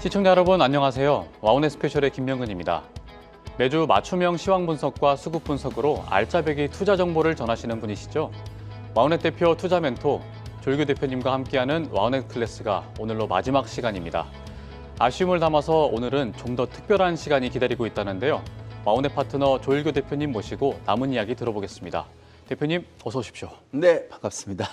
시청자 여러분 안녕하세요. 와운의 스페셜의 김명근입니다. 매주 맞춤형 시황 분석과 수급 분석으로 알짜배기 투자 정보를 전하시는 분이시죠. 와운의 대표 투자 멘토 조일교 대표님과 함께하는 와운의 클래스가 오늘로 마지막 시간입니다. 아쉬움을 담아서 오늘은 좀 더 특별한 시간이 기다리고 있다는데요. 와운의 파트너 조일교 대표님 모시고 남은 이야기 들어보겠습니다. 대표님 어서 오십시오. 네, 반갑습니다.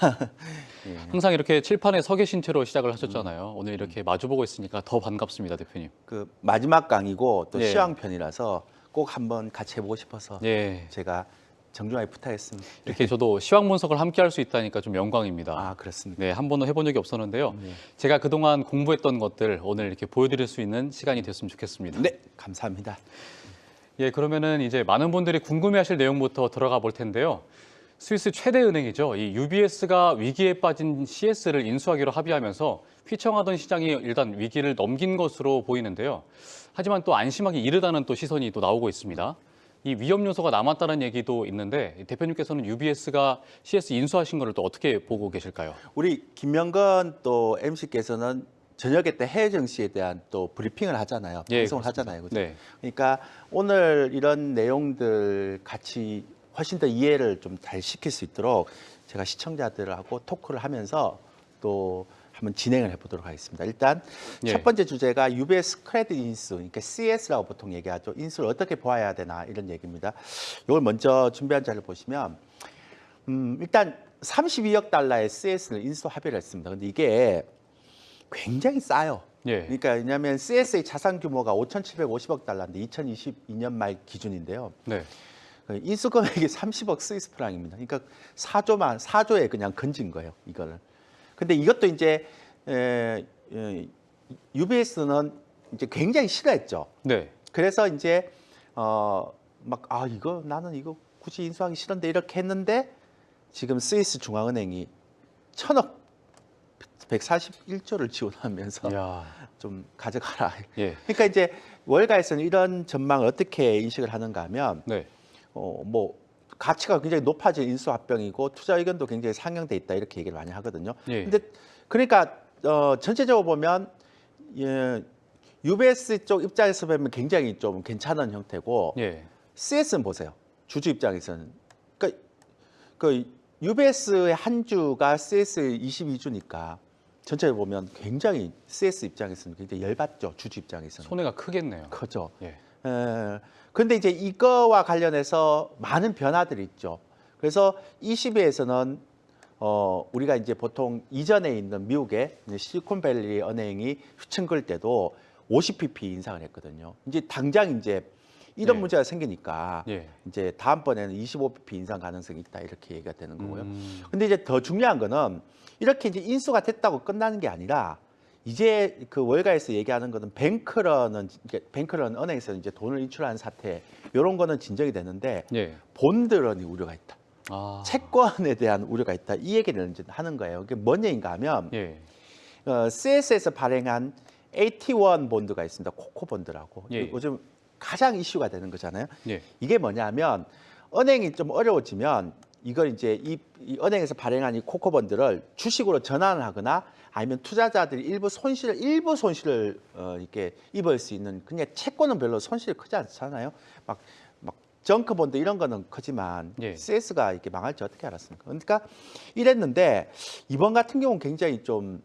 예. 항상 이렇게 칠판에 서 계신 채로 시작을 하셨잖아요. 오늘 이렇게 마주보고 있으니까 더 반갑습니다, 대표님. 그 마지막 강이고 또 예. 시황편이라서 꼭 한번 같이 해보고 싶어서 예. 제가 정중하게 부탁했습니다. 이렇게 저도 시황 분석을 함께 할 수 있다니까 좀 영광입니다. 아, 그렇습니다. 네, 한 번도 해본 적이 없었는데요. 네. 제가 그동안 공부했던 것들 오늘 이렇게 보여드릴 수 있는 시간이 됐으면 좋겠습니다. 네, 감사합니다. 예, 그러면은 이제 많은 분들이 궁금해하실 내용부터 들어가 볼 텐데요. 스위스 최대 은행이죠. 이 UBS가 위기에 빠진 CS를 인수하기로 합의하면서 휘청하던 시장이 일단 위기를 넘긴 것으로 보이는데요. 하지만 또 안심하기 이르다는 또 시선이 또 나오고 있습니다. 이 위험 요소가 남았다는 얘기도 있는데 대표님께서는 UBS가 CS 인수하신 거를 또 어떻게 보고 계실까요? 우리 김명건 또 MC께서는 저녁에 때 해외 증시에 대한 또 브리핑을 하잖아요. 예, 방송을 그렇습니다. 하잖아요. 그죠? 네. 그러니까 오늘 이런 내용들 같이 훨씬 더 이해를 좀 잘 시킬 수 있도록 제가 시청자들하고 토크를 하면서 또 한번 진행을 해보도록 하겠습니다. 일단 예. 첫 번째 주제가 UBS 크레딧 인수, 그러니까 CS라고 보통 얘기하죠. 인수를 어떻게 보아야 되나 이런 얘기입니다. 이걸 먼저 준비한 자료를 보시면 일단 32억 달러의 CS를 인수 합의를 했습니다. 근데 이게 굉장히 싸요. 예. 그러니까 왜냐하면 CS의 자산 규모가 5,750억 달러인데 2022년 말 기준인데요. 네. 인수 금액이 30억 스위스 프랑입니다. 그러니까 4조에 그냥 건진 거예요, 이거를. 근데 이것도 이제 UBS는 이제 굉장히 싫어했죠. 네. 그래서 이제 이거 나는 이거 굳이 인수하기 싫은데 이렇게 했는데 지금 스위스 중앙은행이 1,000억 141조를 지원하면서 이야. 좀 가져가라. 예. 그러니까 이제 월가에서는 이런 전망을 어떻게 인식을 하는가 하면 네. 가치가 굉장히 높아진 인수합병이고 투자 의견도 굉장히 상향돼 있다 이렇게 얘기를 많이 하거든요. 예. 근데 그러니까 전체적으로 보면 UBS 쪽 입장에서 보면 굉장히 좀 괜찮은 형태고 예. CS는 보세요. 주주 입장에서는 그러니까 그 UBS의 한 주가 CS 22주니까 전체를 보면 굉장히 CS 입장에서는 굉장히 열받죠. 주주 입장에서는. 손해가 크겠네요. 크죠. 예. 근데 이제 이거와 관련해서 많은 변화들이 있죠. 그래서 22에서는 우리가 이제 보통 이전에 있는 미국의 실리콘밸리 은행이 휘청 걸 때도 50pp 인상을 했거든요. 이제 당장 이제 이런 예. 문제가 생기니까 예. 이제 다음번에는 25pp 인상 가능성이 있다 이렇게 얘기가 되는 거고요. 음. 근데 이제 더 중요한 거는 이렇게 이제 인수가 됐다고 끝나는 게 아니라 이제 그 월가에서 얘기하는 거는 뱅크런은 은행에서 이제 돈을 인출하는 사태 이런 거는 진정이 되는데 예. 본드런이 우려가 있다. 아. 채권에 대한 우려가 있다. 이 얘기를 이제 하는 거예요. 이게 뭔 얘기인가 하면 예. CS에서 발행한 AT1 본드가 있습니다. 코코 본드라고. 예. 요즘 가장 이슈가 되는 거잖아요. 예. 이게 뭐냐면 은행이 좀 어려워지면 이걸 이제 이 은행에서 발행한 이 코코 본드를 주식으로 전환을 하거나 아니면 투자자들이 일부 손실을 이렇게 입을 수 있는 그냥 채권은 별로 손실이 크지 않잖아요. 막 정크 본드 이런 거는 크지만 예. CS가 이렇게 망할지 어떻게 알았습니까? 그러니까 이랬는데 이번 같은 경우는 굉장히 좀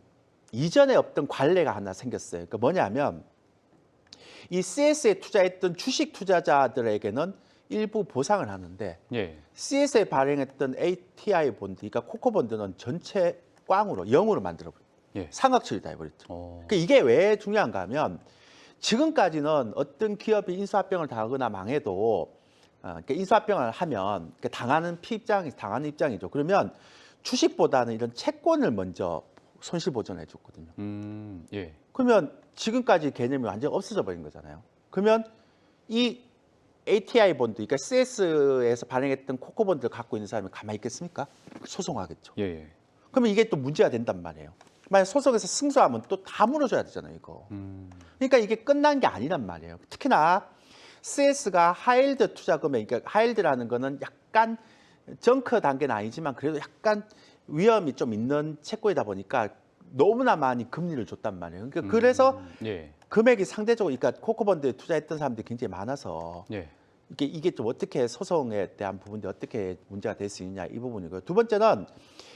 이전에 없던 관례가 하나 생겼어요. 그러니까 뭐냐면 이 CS에 투자했던 주식 투자자들에게는 일부 보상을 하는데 예. CS에 발행했던 ATI 본드, 그러니까 코코 본드는 전체 꽝으로 0으로 만들어버려요. 예. 상각처리 다 해버렸죠. 어. 그러니까 이게 왜 중요한가 하면 지금까지는 어떤 기업이 인수합병을 당하거나 망해도 그러니까 인수합병을 하면 당하는 입장이죠. 그러면 주식보다는 이런 채권을 먼저 손실 보전해 줬거든요. 예. 그러면 지금까지 개념이 완전 없어져 버린 거잖아요. 그러면 이 ATI 본드, 그러니까 CS에서 발행했던 코코 본드를 갖고 있는 사람이 가만히 있겠습니까? 소송하겠죠. 예. 예. 그러면 이게 또 문제가 된단 말이에요. 만약 소송에서 승소하면 또 다 물어줘야 되잖아요, 이거. 그러니까 이게 끝난 게 아니란 말이에요. 특히나 CS가 하이힐드 투자 금액, 그러니까 하이힐드라는 거는 약간 정크 단계는 아니지만 그래도 약간 위험이 좀 있는 채권이다 보니까 너무나 많이 금리를 줬단 말이에요. 그러니까 그래서 예. 금액이 상대적으로 그러니까 코코본드에 투자했던 사람들이 굉장히 많아서 예. 이게 좀 어떻게 소송에 대한 부분이 어떻게 문제가 될 수 있냐 이 부분이고요. 두 번째는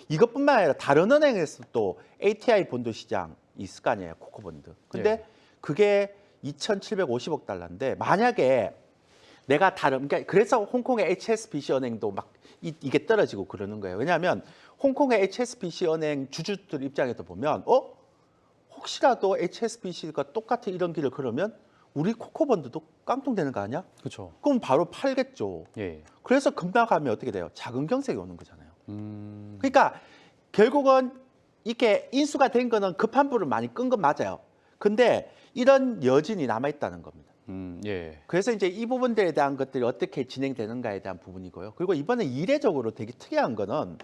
이것뿐만 아니라 다른 은행에서 또 ATI 본드 시장 있을 거 아니에요, 코코본드. 근데 예. 그게 2,750억 달러인데 만약에 내가 그러니까 그래서 홍콩의 HSBC 은행도 막 이게 떨어지고 그러는 거예요. 왜냐하면 홍콩의 HSBC 은행 주주들 입장에서 보면 혹시라도 HSBC가 똑같은 이런 길을 걸으면 우리 코코본드도 깡통되는 거 아니야? 그렇죠. 그럼 바로 팔겠죠. 예. 그래서 급락하면 어떻게 돼요? 자금 경색이 오는 거잖아요. 음. 그러니까 결국은 이렇게 인수가 된 거는 급한 불을 많이 끈 건 맞아요. 근데 이런 여진이 남아 있다는 겁니다. 예. 그래서 이제 이 부분들에 대한 것들이 어떻게 진행되는가에 대한 부분이고요. 그리고 이번에 이례적으로 되게 특이한 거는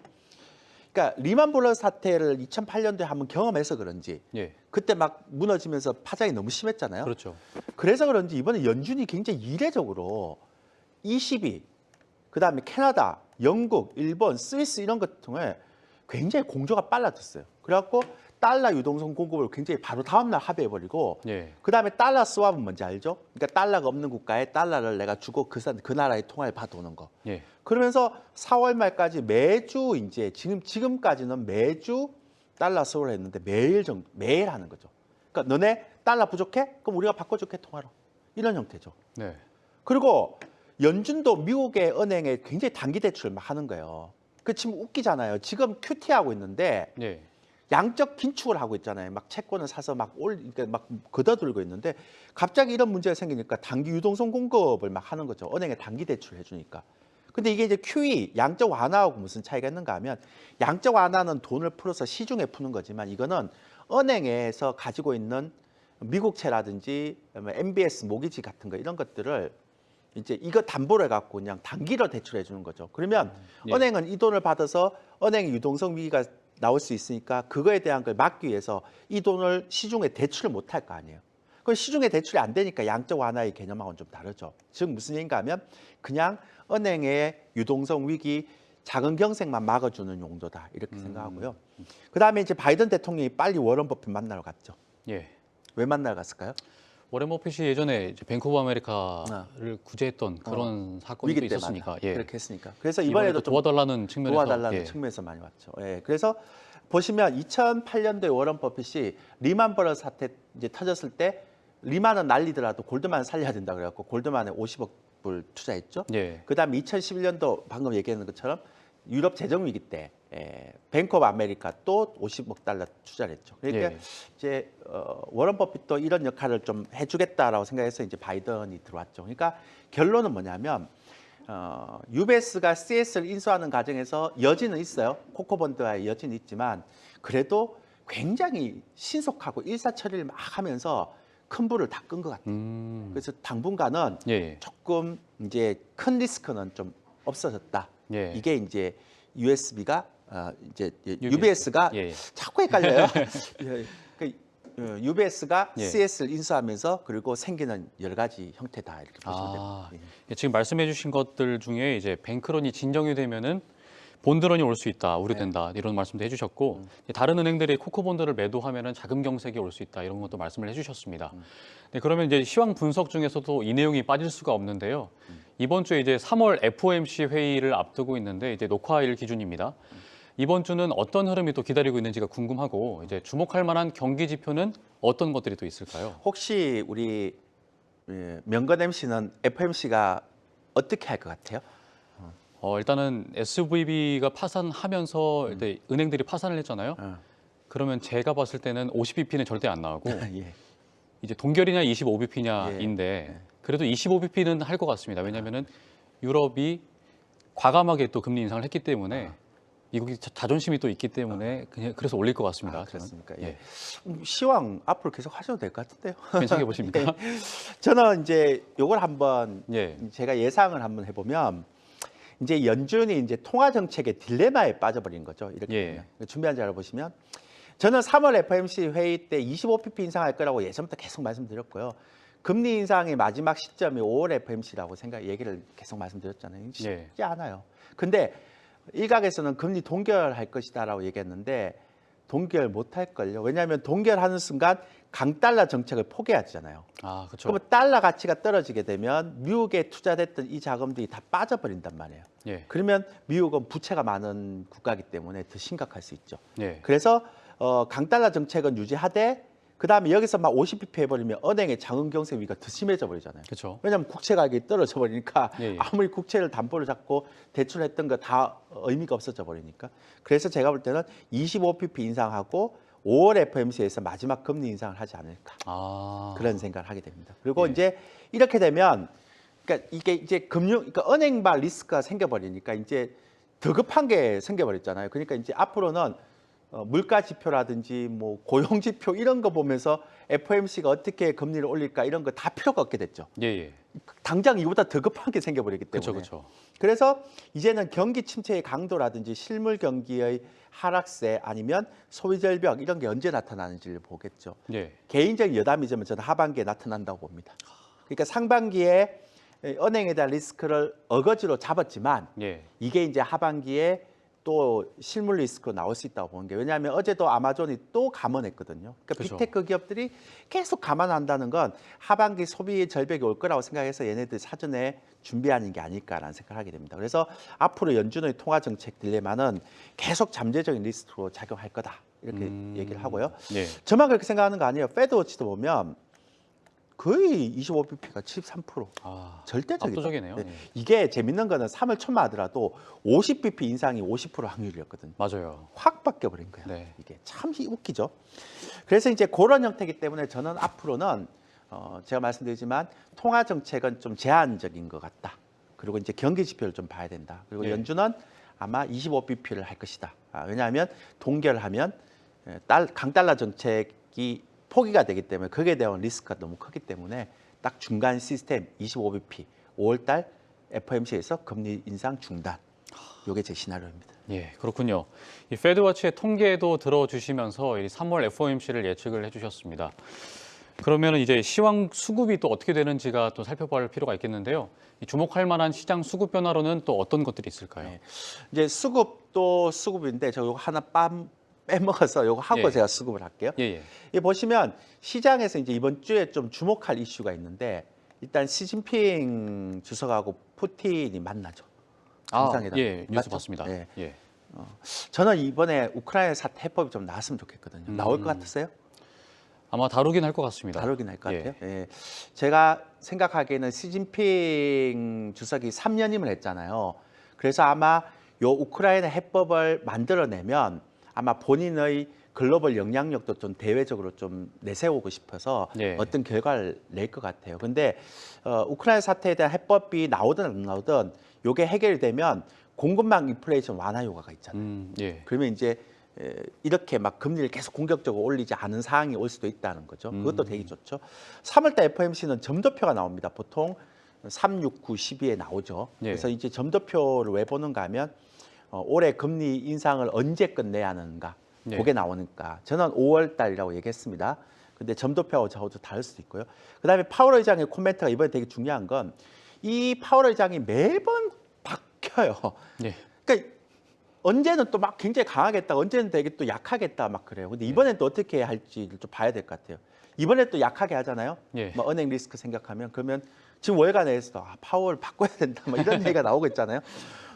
그러니까 리만 브러더스 사태를 2008년도에 한번 경험해서 그런지 예. 그때 막 무너지면서 파장이 너무 심했잖아요. 그렇죠. 그래서 그런지 이번에 연준이 굉장히 이례적으로 ECB, 그다음에 캐나다, 영국, 일본, 스위스 이런 것 통해 굉장히 공조가 빨라졌어요. 그래갖고 달러 유동성 공급을 굉장히 바로 다음날 합의해버리고 예. 그다음에 달러 스왑은 뭔지 알죠? 그러니까 달러가 없는 국가에 달러를 내가 주고 그 나라의 통화를 받아오는 거. 예. 그러면서 4월 말까지 매주 이제 지금까지는 매주 달러 스왑을 했는데 매일 하는 거죠. 그러니까 너네 달러 부족해? 그럼 우리가 바꿔줄게 통화로. 이런 형태죠. 네. 그리고 연준도 미국의 은행에 굉장히 단기 대출을 막 하는 거예요. 그 지금 웃기잖아요. 지금 QT 하고 있는데 예. 양적 긴축을 하고 있잖아요. 막 채권을 사서 그러니까 막 걷어들고 있는데 갑자기 이런 문제가 생기니까 단기 유동성 공급을 막 하는 거죠. 은행에 단기 대출을 해주니까. 근데 이게 이제 QE 양적 완화하고 무슨 차이가 있는가 하면 양적 완화는 돈을 풀어서 시중에 푸는 거지만 이거는 은행에서 가지고 있는 미국채라든지 MBS 모기지 같은 거 이런 것들을 이제 이거 담보를 갖고 그냥 단기로 대출해 주는 거죠. 그러면 예. 은행은 이 돈을 받아서 은행의 유동성 위기가 나올 수 있으니까 그거에 대한 걸 막기 위해서 이 돈을 시중에 대출을 못 할 거 아니에요. 그 시중에 대출이 안 되니까 양적 완화의 개념하고는 좀 다르죠. 즉 무슨 얘기인가 하면 그냥 은행의 유동성 위기 자금 경색만 막아주는 용도다 이렇게 생각하고요. 그다음에 이제 바이든 대통령이 빨리 워런 버핏 만나러 갔죠. 예. 왜 만나러 갔을까요? 워렌 버핏이 예전에 이제 뱅크 오브 아메리카를 구제했던 그런 사건이 또 위기 있었으니까. 때마다 예. 그렇게 했으니까. 그래서 이번에도 이번에도 좀 도와달라는 측면에서 도와달라는 예. 측면에서 많이 왔죠. 예. 그래서 보시면 2008년도에 워런 버핏이 리만 브러더스 사태 이제 터졌을 때 리만은 날리더라도 골드만 살려야 된다 그래갖고 골드만에 50억 불 투자했죠. 예. 그다음에 2011년도 방금 얘기했는 것처럼 유럽 재정 위기 때 뱅크 오브 아메리카 또 50억 달러 투자를 했죠. 그러니까 예. 이제 워런 버핏도 이런 역할을 좀 해주겠다라고 생각해서 이제 바이든이 들어왔죠. 그러니까 결론은 뭐냐면 UBS가 CS를 인수하는 과정에서 여지는 있어요. 코코본드와의 여지는 있지만 그래도 굉장히 신속하고 일사처리를 막 하면서 큰 불을 다 끈 것 같아요. 그래서 당분간은 예. 조금 이제 큰 리스크는 좀 없어졌다. 예. 이게 이제 USB가 이제 UBS가 예. 자꾸 헷갈려요. UBS가 예. CS를 인수하면서 그리고 생기는 여러 가지 형태다 이렇게 보시면 됩니다. 예. 지금 말씀해주신 것들 중에 이제 뱅크런이 진정이 되면은 본드런이 올 수 있다, 우려된다 이런 말씀도 해주셨고 다른 은행들이 코코본드를 매도하면은 자금 경색이 올 수 있다 이런 것도 말씀을 해주셨습니다. 네, 그러면 이제 시황 분석 중에서도 이 내용이 빠질 수가 없는데요. 이번 주에 이제 3월 FOMC 회의를 앞두고 있는데 이제 녹화일 기준입니다. 이번 주는 어떤 흐름이 또 기다리고 있는지가 궁금하고 이제 주목할 만한 경기 지표는 어떤 것들이 또 있을까요? 혹시 우리 명건 MC는 FOMC가 어떻게 할 것 같아요? 일단은 SVB가 파산하면서 이제 은행들이 파산을 했잖아요. 그러면 제가 봤을 때는 50bp는 절대 안 나오고 예. 이제 동결이냐 25bp냐인데 그래도 25bp는 할 것 같습니다. 왜냐하면은 유럽이 과감하게 또 금리 인상을 했기 때문에 미국이 자존심이 또 있기 때문에 그냥 그래서 올릴 것 같습니다. 그렇습니까? 저는. 예. 시황 앞으로 계속 하셔도 될 것 같은데요. 괜찮게 보십니까? 저는 이제 요걸 한번 예. 제가 예상을 한번 해보면 이제 연준이 이제 통화 정책의 딜레마에 빠져버린 거죠. 이렇게 예. 보면 준비한 자료 보시면 저는 3월 FOMC 회의 때 25pp 인상할 거라고 예전부터 계속 말씀드렸고요. 금리 인상의 마지막 시점이 5월 FOMC라고 얘기를 계속 말씀드렸잖아요. 쉽지 않아요. 근데 일각에서는 금리 동결할 것이다라고 얘기했는데 동결 못할 걸요. 왜냐하면 동결하는 순간 강달러 정책을 포기해야 되잖아요. 아, 그렇죠. 그러면 달러 가치가 떨어지게 되면 미국에 투자됐던 이 자금들이 다 빠져버린단 말이에요. 예. 그러면 미국은 부채가 많은 국가이기 때문에 더 심각할 수 있죠. 예. 그래서 강달러 정책은 유지하되 그다음에 여기서 막 50bp 해버리면 은행의 자금 경색 위기가 더 심해져 버리잖아요. 그렇죠. 왜냐하면 국채 가격이 떨어져 버리니까 예, 예. 아무리 국채를 담보를 잡고 대출했던 거 다 의미가 없어져 버리니까. 그래서 제가 볼 때는 25bp 인상하고 5월 FOMC에서 마지막 금리 인상을 하지 않을까 아. 그런 생각을 하게 됩니다. 그리고 예. 이제 이렇게 되면 그러니까 이게 이제 그러니까 은행발 리스크가 생겨버리니까 이제 더 급한 게 생겨버렸잖아요. 그러니까 이제 앞으로는 물가 지표라든지 뭐 고용 지표 이런 거 보면서 FOMC가 어떻게 금리를 올릴까 이런 거 다 필요가 없게 됐죠. 예, 예. 당장 이보다 더 급한 게 생겨버리기 때문에. 그렇죠, 그렇죠. 그래서 이제는 경기 침체의 강도라든지 실물 경기의 하락세 아니면 소비 절벽 이런 게 언제 나타나는지를 보겠죠. 예. 개인적인 여담이지만 저는 하반기에 나타난다고 봅니다. 그러니까 상반기에 은행에 대한 리스크를 어거지로 잡았지만 예. 이게 이제 하반기에 또 실물 리스크로 나올 수 있다고 보는 게 왜냐하면 어제도 아마존이 또 감원했거든요. 그러니까 그렇죠. 빅테크 기업들이 계속 감원한다는 건 하반기 소비 절벽이 올 거라고 생각해서 얘네들 사전에 준비하는 게 아닐까라는 생각을 하게 됩니다. 그래서 앞으로 연준의 통화 정책 딜레마는 계속 잠재적인 리스크로 작용할 거다 이렇게 얘기를 하고요. 예. 저만 그렇게 생각하는 거 아니에요. 페드워치도 보면 거의 25bp가 73%. 아. 절대적이다. 압도적이네요. 네. 예. 이게 재밌는 거는 3월 초만 하더라도 50bp 인상이 50% 확률이었거든요. 맞아요. 확 바뀌어버린 거예요. 네. 이게 참 웃기죠. 그래서 이제 그런 형태이기 때문에 저는 앞으로는 제가 말씀드리지만 통화 정책은 좀 제한적인 것 같다. 그리고 이제 경기 지표를 좀 봐야 된다. 그리고 예. 연준은 아마 25bp를 할 것이다. 왜냐하면 동결하면 강달러 정책이 포기가 되기 때문에 거기에 대한 리스크가 너무 크기 때문에 딱 중간 시스템 25bp 5월달 FOMC에서 금리 인상 중단. 이게 제 시나리오입니다. 예, 그렇군요. 이 페드워치의 통계도 들어주시면서 이 3월 FOMC를 예측을 해주셨습니다. 그러면 이제 시황 수급이 또 어떻게 되는지가 또 살펴볼 필요가 있겠는데요. 이 주목할 만한 시장 수급 변화로는 또 어떤 것들이 있을까요? 네. 이제 수급도 수급인데 저 이거 하나 빼먹어서 이거 하고 예. 제가 수급을 할게요. 예, 예. 이 보시면 시장에서 이제 이번 주에 좀 주목할 이슈가 있는데 일단 시진핑 주석하고 푸틴이 만나죠. 정상회담. 예, 뉴스 맞죠? 봤습니다. 예. 예. 저는 이번에 우크라이나 사태 해법이 좀 나왔으면 좋겠거든요. 나올 것 같으세요? 아마 다루긴 할 것 같습니다. 다루긴 할 것 예. 같아요. 예. 제가 생각하기에는 시진핑 주석이 3년임을 했잖아요. 그래서 아마 요 우크라이나 해법을 만들어내면 아마 본인의 글로벌 영향력도 좀 대외적으로 좀 내세우고 싶어서 예. 어떤 결과를 낼 것 같아요. 근데 우크라이나 사태에 대한 해법이 나오든 안 나오든 요게 해결되면 공급망 인플레이션 완화 효과가 있잖아요. 예. 그러면 이제 이렇게 막 금리를 계속 공격적으로 올리지 않은 상황이 올 수도 있다는 거죠. 그것도 되게 좋죠. 3월달 FOMC는 점도표가 나옵니다. 보통 3, 6, 9, 12에 나오죠. 예. 그래서 이제 점도표를 왜 보는가 하면 올해 금리 인상을 언제 끝내야 하는가 예. 그게 나오니까 저는 5월 달이라고 얘기했습니다. 근데 점도표하고 저하고 다를 수도 있고요. 그다음에 파월 의장의 코멘트가 이번에 되게 중요한 건 이 파월 의장이 매번 바뀌어요. 예. 그러니까 언제는 또 막 굉장히 강하겠다, 언제는 되게 또 약하겠다 막 그래요. 근데 이번엔 또 어떻게 할지를 좀 봐야 될 것 같아요. 이번에 또 약하게 하잖아요. 예. 뭐 은행 리스크 생각하면 그러면 지금 월간에서도 파월 바꿔야 된다, 뭐 이런 얘기가 나오고 있잖아요.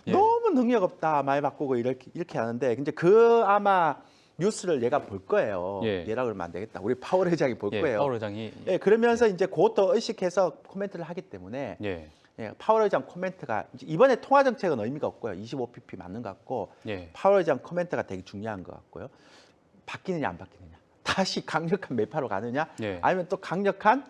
예. 너무 능력 없다, 말 바꾸고 이렇게 하는데, 근데 그 아마 뉴스를 얘가 볼 거예요. 예. 얘라 그러면 안 되겠다. 우리 파월 회장이 볼 예. 거예요. 파월 의장이 예, 그러면서 이제 그것도 의식해서 코멘트를 하기 때문에. 예. 예, 파월 의장 코멘트가 이번에 통화 정책은 의미가 없고요. 25bp 맞는 것 같고 예. 파월 의장 코멘트가 되게 중요한 것 같고요. 바뀌느냐 안 바뀌느냐. 다시 강력한 매파로 가느냐 예. 아니면 또 강력한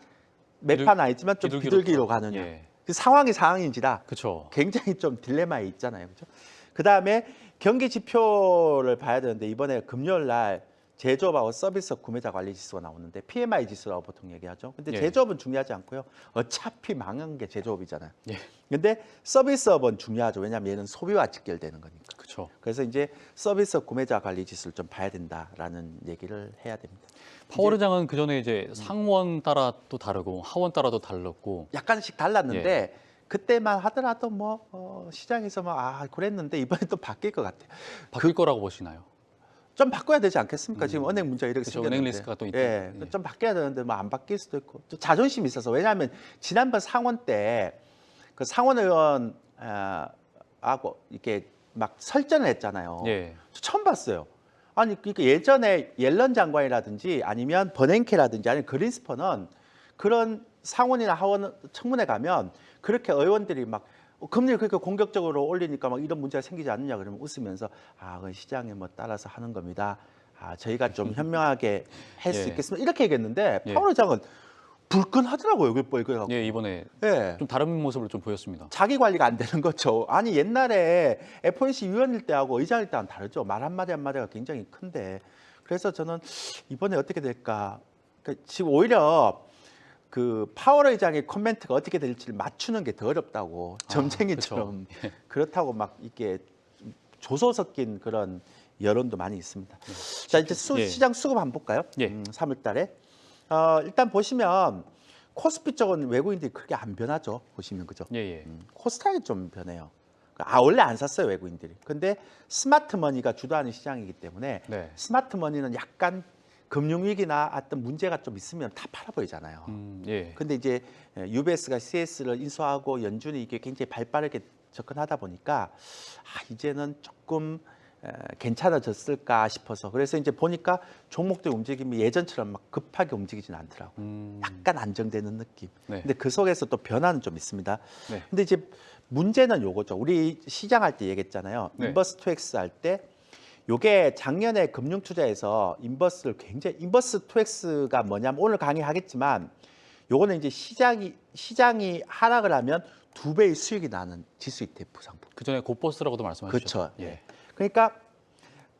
매파는 아니지만 좀 비둘기로 가느냐. 예. 그 상황이 상황인지라 그렇죠. 굉장히 좀 딜레마에 있잖아요. 그렇죠? 그다음에 경기 지표를 봐야 되는데 이번에 금요일 날 제조업하고 서비스업 구매자 관리 지수가 나오는데 PMI 지수라고 보통 얘기하죠. 근데 예. 제조업은 중요하지 않고요. 어차피 망한 게 제조업이잖아요. 예. 근데 서비스업은 중요하죠. 왜냐하면 얘는 소비와 직결되는 거니까. 그렇죠. 그래서 이제 서비스업 구매자 관리 지수를 좀 봐야 된다라는 얘기를 해야 됩니다. 파월 의장은 그 전에 이제 상원 따라 또 다르고 하원 따라도 달랐고 약간씩 달랐는데 예. 그때만 하더라도 뭐 시장에서 그랬는데 이번에 또 바뀔 것 같아요. 바뀔 거라고 보시나요? 좀 바꿔야 되지 않겠습니까? 지금 은행 문제가 이렇게 그렇죠. 생겼는데. 은행 리스크가 또 있다. 예, 예. 좀 바뀌어야 되는데 뭐 안 바뀔 수도 있고 또 자존심이 있어서 왜냐하면 지난번 상원 때 그 상원 의원 하고 이렇게 막 설전을 했잖아요. 예. 저 처음 봤어요. 아니 그러니까 예전에 옐런 장관이라든지 아니면 버냉케라든지 아니면 그린스펀은 그런 상원이나 하원 청문회 가면 그렇게 의원들이 막 금리를 그렇게 공격적으로 올리니까 막 이런 문제가 생기지 않느냐 그러면 웃으면서 그건 시장에 뭐 따라서 하는 겁니다. 저희가 좀 현명하게 할 수 예. 있겠습니다. 이렇게 얘기했는데 예. 파월 의장은 불끈하더라고요. 이거 예, 이번에 예. 좀 다른 모습을 좀 보였습니다. 자기 관리가 안 되는 거죠. 아니 옛날에 FOMC 위원일 때하고 의장일 때는 다르죠. 말 한마디 한마디가 굉장히 큰데 그래서 저는 이번에 어떻게 될까. 그러니까 지금 오히려 그 파월 의장의 코멘트가 어떻게 될지를 맞추는 게 더 어렵다고 점쟁이처럼 그렇죠. 그렇다고 막 이렇게 조소 섞인 그런 여론도 많이 있습니다. 자 이제 예. 시장 수급 한번 볼까요? 예. 3월달에 일단 보시면 코스피 쪽은 외국인들이 크게 안 변하죠. 보시면 그죠? 예, 예. 코스닥이 좀 변해요. 원래 안 샀어요 외국인들이. 근데 스마트 머니가 주도하는 시장이기 때문에 네. 스마트 머니는 약간 금융위기나 어떤 문제가 좀 있으면 다 팔아버리잖아요. 예. 근데 이제 UBS가 CS를 인수하고 연준이 이게 굉장히 발빠르게 접근하다 보니까 이제는 조금 괜찮아졌을까 싶어서 그래서 이제 보니까 종목들 움직임이 예전처럼 막 급하게 움직이진 않더라고. 약간 안정되는 느낌. 네. 근데 그 속에서 또 변화는 좀 있습니다. 네. 근데 이제 문제는 요거죠. 우리 시장할 때 얘기했잖아요. 네. 인버스 투엑스 할 때 요게 작년에 금융 투자에서 인버스 투엑스가 뭐냐면 오늘 강의하겠지만 요거는 이제 시장이 하락을 하면 2배의 수익이 나는 지수 ETF 상품. 그 전에 곧버스라고도 말씀하셨죠. 그렇죠. 예. 그러니까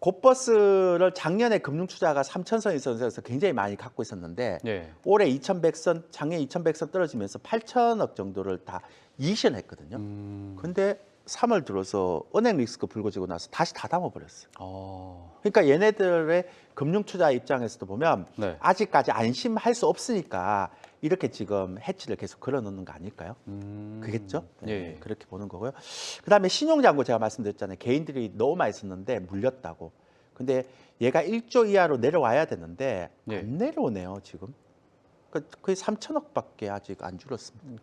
곧버스를 작년에 금융 투자가 3,000선 선에서 굉장히 많이 갖고 있었는데 예. 올해 2,100선, 작년 2,100선 떨어지면서 8천억 정도를 다 이전했거든요. 근데 3월 들어서 은행 리스크 불거지고 나서 다시 다 담아버렸어요. 그러니까 얘네들의 금융 투자 입장에서도 보면 네. 아직까지 안심할 수 없으니까 이렇게 지금 해치를 계속 걸어놓는 거 아닐까요? 그겠죠? 네, 예. 그렇게 보는 거고요. 그다음에 신용잔고 제가 말씀드렸잖아요. 개인들이 너무 많이 썼는데 물렸다고. 근데 얘가 1조 이하로 내려와야 되는데 예. 안 내려오네요 지금. 거의 3천억밖에 아직 안 줄었습니다.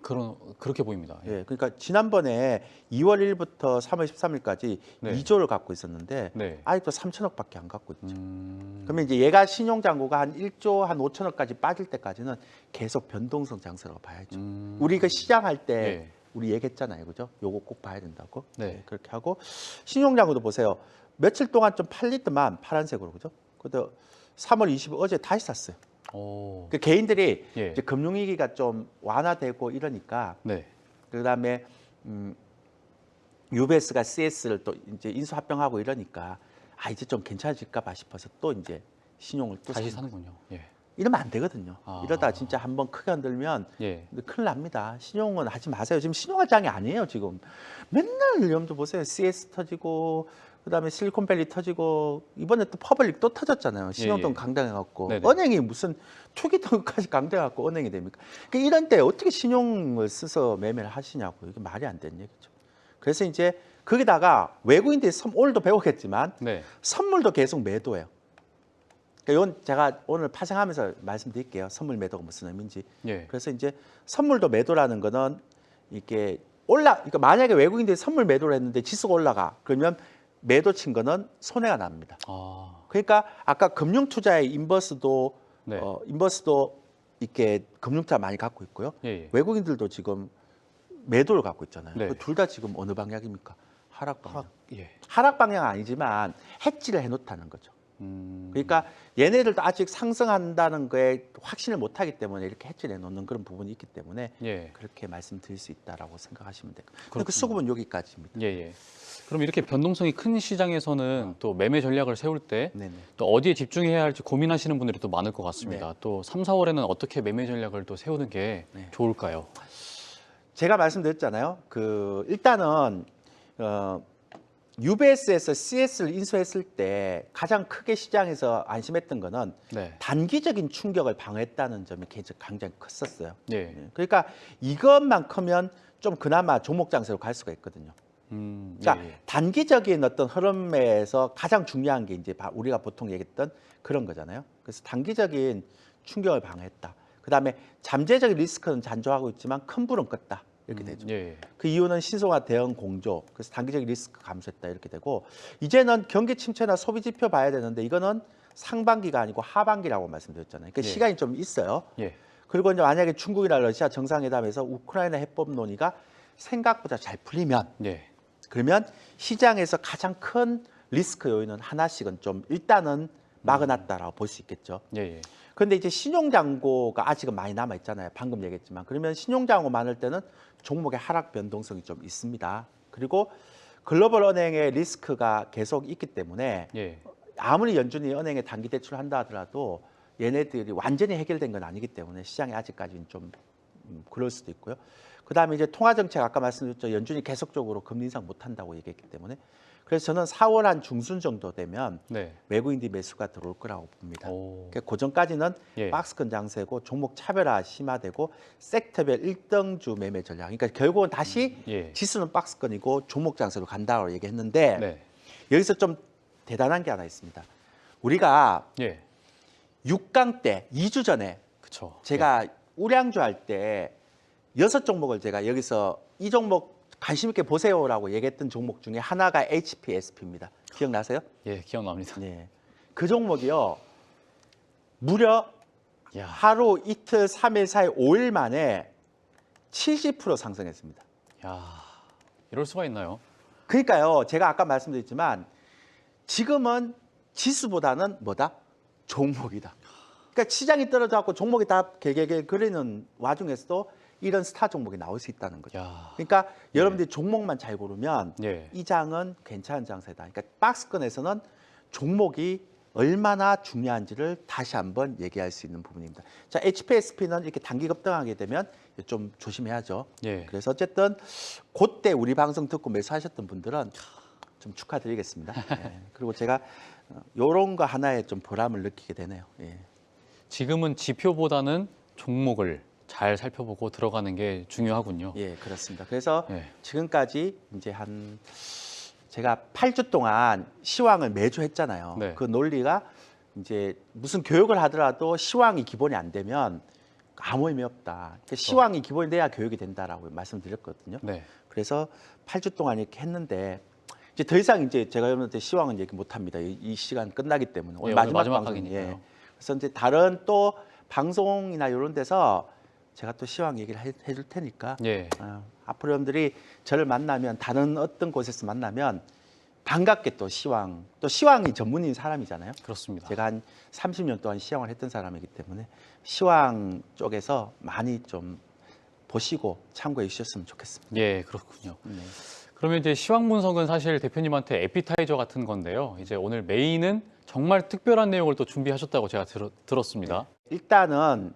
그렇게 보입니다. 예. 예, 그러니까 지난번에 2월 1일부터 3월 13일까지 네. 2조를 갖고 있었는데 네. 아직도 3천억밖에 안 갖고 있죠. 음. 그러면 이제 얘가 신용잔고가 한 1조 한 5천억까지 빠질 때까지는 계속 변동성 장세라고 봐야죠. 우리 그 시장할 때 예. 우리 얘기했잖아요, 그죠? 요거 꼭 봐야 된다고. 네. 그렇게 하고 신용잔고도 보세요. 며칠 동안 좀 팔리더만 파란색으로 그죠? 근데 3월 20일 어제 다시 샀어요. 그 개인들이 예. 이제 금융위기가 좀 완화되고 이러니까 네. 그다음에 UBS가 CS를 또 이제 인수 합병하고 이러니까 이제 좀 괜찮아질까봐 싶어서 또 이제 신용을 또 다시 사는 사는군요. 예. 이러면 안 되거든요. 아. 이러다 진짜 한번 크게 흔들면 예. 큰일 납니다. 신용은 하지 마세요. 지금 신용할 장이 아니에요. 지금 맨날 여러분들 보세요. CS 터지고 그다음에 실리콘밸리 터지고 이번에 또 퍼블릭 또 터졌잖아요. 신용등 예. 강당해갖고 네네. 은행이 무슨 투기등까지 강당해갖고 은행이 됩니까? 그러니까 이런 때 어떻게 신용을 써서 매매를 하시냐고 이게 말이 안 되는 얘기죠. 그래서 이제 거기다가 외국인들이 오늘도 배우겠지만 네. 선물도 계속 매도해요. 그러니까 이건 제가 오늘 파생하면서 말씀드릴게요. 선물 매도가 무슨 의미인지. 예. 그래서 이제 선물도 매도라는 거는 이게 그러니까 만약에 외국인들이 선물 매도를 했는데 지수가 올라가 그러면 매도 친 거는 손해가 납니다. 그러니까 아까 금융 투자의 인버스도 네. 인버스도 이렇게 금융 투자 많이 갖고 있고요. 예. 외국인들도 지금 매도를 갖고 있잖아요. 네. 둘 다 지금 어느 방향입니까? 하락 방향. 예. 하락 방향은 아니지만 해지를 해놓다는 거죠. 그러니까 얘네들도 아직 상승한다는 거에 확신을 못하기 때문에 이렇게 해지를 해놓는 그런 부분이 있기 때문에 예. 그렇게 말씀드릴 수 있다라고 생각하시면 돼요. 그렇군요. 그 수급은 여기까지입니다. 예, 예. 그럼 이렇게 변동성이 큰 시장에서는 또 매매 전략을 세울 때 네네. 또 어디에 집중해야 할지 고민하시는 분들이 또 많을 것 같습니다. 네. 또 3, 4월에는 어떻게 매매 전략을 또 세우는 게 네. 좋을까요? 제가 말씀드렸잖아요. 일단은 UBS에서 CS를 인수했을 때 가장 크게 시장에서 안심했던 거는 네. 단기적인 충격을 방어했다는 점이 굉장히 컸었어요. 예. 그러니까 이것만 크면 좀 그나마 종목 장세로 갈 수가 있거든요. 그러니까 예. 단기적인 어떤 흐름에서 가장 중요한 게 이제 우리가 보통 얘기했던 그런 거잖아요. 그래서 단기적인 충격을 방어했다. 그다음에 잠재적인 리스크는 잔존하고 있지만 큰 불은 껐다. 이렇게 되죠. 예. 그 이유는 신소화 대응 공조. 그래서 단기적인 리스크 감소했다 이렇게 되고 이제는 경기 침체나 소비 지표 봐야 되는데 이거는 상반기가 아니고 하반기라고 말씀드렸잖아요. 그러니까 예. 시간이 좀 있어요. 예. 그리고 이제 만약에 중국이나 러시아 정상회담에서 우크라이나 해법 논의가 생각보다 잘 풀리면 예. 그러면 시장에서 가장 큰 리스크 요인은 하나씩은 좀 일단은 막아놨다라고 볼 수 있겠죠. 예. 예. 그런데 이제 신용장고가 아직은 많이 남아 있잖아요. 방금 얘기했지만 그러면 신용장고 많을 때는 종목의 하락 변동성이 좀 있습니다. 그리고 글로벌 은행의 리스크가 계속 있기 때문에 예. 아무리 연준이 은행에 단기 대출을 한다 하더라도 얘네들이 완전히 해결된 건 아니기 때문에 시장이 아직까지는 좀 그럴 수도 있고요. 그다음에 이제 통화 정책 아까 말씀드렸죠. 연준이 계속적으로 금리 인상 못 한다고 얘기했기 때문에 그래서 저는 4월 한 중순 정도 되면 네. 외국인들 매수가 들어올 거라고 봅니다. 오. 그러니까 그 전까지는 예. 박스권 장세고 종목 차별화 심화되고 섹터별 1등주 매매 전략. 그러니까 결국은 다시 예. 지수는 박스권이고 종목 장세로 간다고 얘기했는데 네. 여기서 좀 대단한 게 하나 있습니다. 우리가 예. 6강 때 2주 전에 그렇죠. 제가 우량주 할 때 6종목을 제가 여기서 이 종목 관심 있게 보세요라고 얘기했던 종목 중에 하나가 HPSP입니다. 기억나세요? 예, 기억납니다. 네. 그 종목이요. 무려 야. 하루 이틀 3일 사이 5일 만에 70% 상승했습니다. 야. 이럴 수가 있나요? 그러니까요. 제가 아까 말씀드렸지만 지금은 지수보다는 뭐다? 종목이다. 그러니까 시장이 떨어져갖고 종목이 다 개개개 그리는 와중에서도 이런 스타 종목이 나올 수 있다는 거죠. 야. 그러니까 여러분들이 종목만 잘 고르면 예. 이 장은 괜찮은 장세다. 그러니까 박스권에서는 종목이 얼마나 중요한지를 다시 한번 얘기할 수 있는 부분입니다. 자, HPSP는 이렇게 단기 급등하게 되면 좀 조심해야죠. 예. 그래서 어쨌든 그때 우리 방송 듣고 매수하셨던 분들은 좀 축하드리겠습니다. 예. 그리고 제가 이런 거 하나에 좀 보람을 느끼게 되네요. 예. 지금은 지표보다는 종목을 잘 살펴보고 들어가는 게 중요하군요. 예, 그렇습니다. 그래서 예. 지금까지 이제 제가 8주 동안 시황을 매주 했잖아요. 네. 그 논리가 이제 무슨 교육을 하더라도 시황이 기본이 안 되면 아무 의미 없다. 그러니까 시황이 기본이 돼야 교육이 된다라고 말씀드렸거든요. 네. 그래서 8주 동안 이렇게 했는데 이제 더 이상 이제 제가 여러분한테 시황은 얘기 못 합니다. 이 시간 끝나기 때문에 예, 오늘 오늘 마지막 각이니까요. 방송이에요. 그래서 이제 다른 또 방송이나 이런 데서 제가 또 시황 얘기를 해줄 테니까 예. 앞으로 여러분들이 저를 만나면 다른 어떤 곳에서 만나면 반갑게 또 시황이 전문인 사람이잖아요. 그렇습니다. 제가 한 30년 동안 시황을 했던 사람이기 때문에 시황 쪽에서 많이 좀 보시고 참고해 주셨으면 좋겠습니다. 예, 그렇군요. 네. 그러면 이제 시황 분석은 사실 대표님한테 에피타이저 같은 건데요. 이제 오늘 메인은 정말 특별한 내용을 또 준비하셨다고 제가 들었습니다. 일단은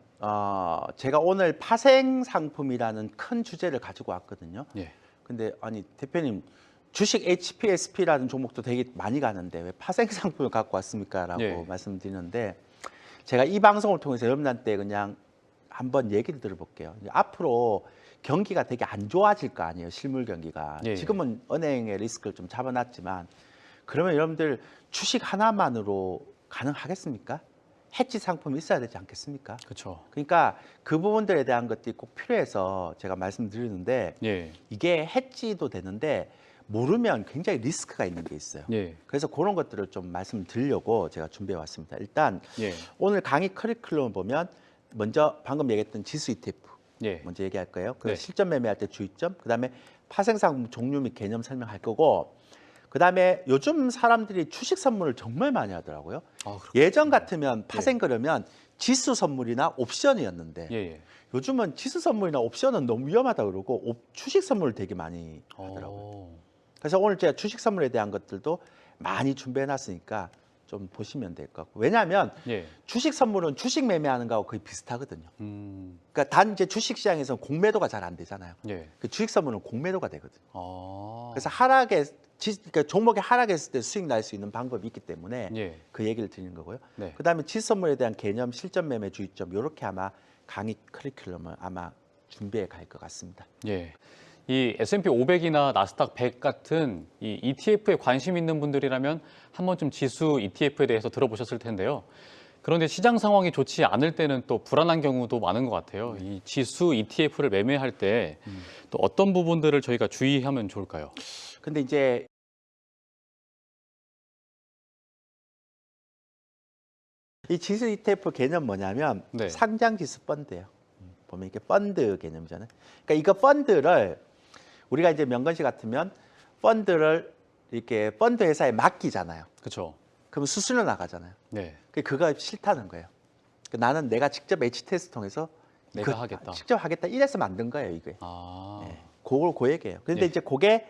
제가 오늘 파생 상품이라는 큰 주제를 가지고 왔거든요. 예. 근데 아니 대표님 주식 HPSP라는 종목도 되게 많이 가는데 왜 파생 상품을 갖고 왔습니까라고 예. 말씀드리는데 제가 이 방송을 통해서 여러분한테 그냥 한번 얘기를 들어볼게요. 이제 앞으로 경기가 되게 안 좋아질 거 아니에요. 실물 경기가. 예. 지금은 은행의 리스크를 좀 잡아놨지만 그러면 여러분들 주식 하나만으로 가능하겠습니까? 해지 상품이 있어야 되지 않겠습니까? 그렇죠. 그러니까 그 부분들에 대한 것들이 꼭 필요해서 제가 말씀드리는데 예. 이게 해지도 되는데 모르면 굉장히 리스크가 있는 게 있어요. 예. 그래서 그런 것들을 좀 말씀드리려고 제가 준비해 왔습니다. 일단 예. 오늘 강의 커리큘럼을 보면 먼저 방금 얘기했던 지수 ETF 예. 먼저 얘기할 거예요. 그 네. 실전 매매할 때 주의점, 그다음에 파생상품 종류 및 개념 설명할 거고, 그다음에 요즘 사람들이 주식 선물을 정말 많이 하더라고요. 아, 예전 같으면 파생 그러면 지수 선물이나 옵션이었는데 예. 예. 요즘은 지수 선물이나 옵션은 너무 위험하다 그러고 주식 선물을 되게 많이 하더라고요. 오. 그래서 오늘 제가 주식 선물에 대한 것들도 많이 준비해 놨으니까 좀 보시면 될 것 같고, 왜냐하면 예. 주식 선물은 주식 매매하는 거하고 거의 비슷하거든요. 음. 그러니까 단 이제 주식 시장에서는 공매도가 잘 안 되잖아요. 예. 그 주식 선물은 공매도가 되거든요. 아. 그래서 그러니까 종목이 하락했을 때 수익 날 수 있는 방법이 있기 때문에 예. 그 얘기를 드리는 거고요. 네. 그다음에 지수 선물에 대한 개념, 실전 매매 주의점 이렇게 아마 강의 커리큘럼을 아마 준비해 갈 것 같습니다. 예. 이 S&P 500이나 나스닥 100 같은 이 ETF에 관심 있는 분들이라면 한 번쯤 지수 ETF에 대해서 들어보셨을 텐데요. 그런데 시장 상황이 좋지 않을 때는 또 불안한 경우도 많은 것 같아요. 이 지수 ETF를 매매할 때 또 어떤 부분들을 저희가 주의하면 좋을까요? 근데 이제 이 지수 ETF 개념 뭐냐면 네. 상장 지수 펀드예요. 보면 이게 펀드 개념이잖아요. 그러니까 이거 펀드를 우리가 이제 명건 씨 같으면 펀드를 이렇게 펀드 회사에 맡기잖아요. 그렇죠. 그러면 수수료 나가잖아요. 네. 그거 싫다는 거예요. 나는 내가 직접 H테스트 통해서 내가 하겠다. 직접 하겠다 이래서 만든 거예요, 이게. 아. 네. 그걸 그 얘기예요. 그런데 예. 이제 그게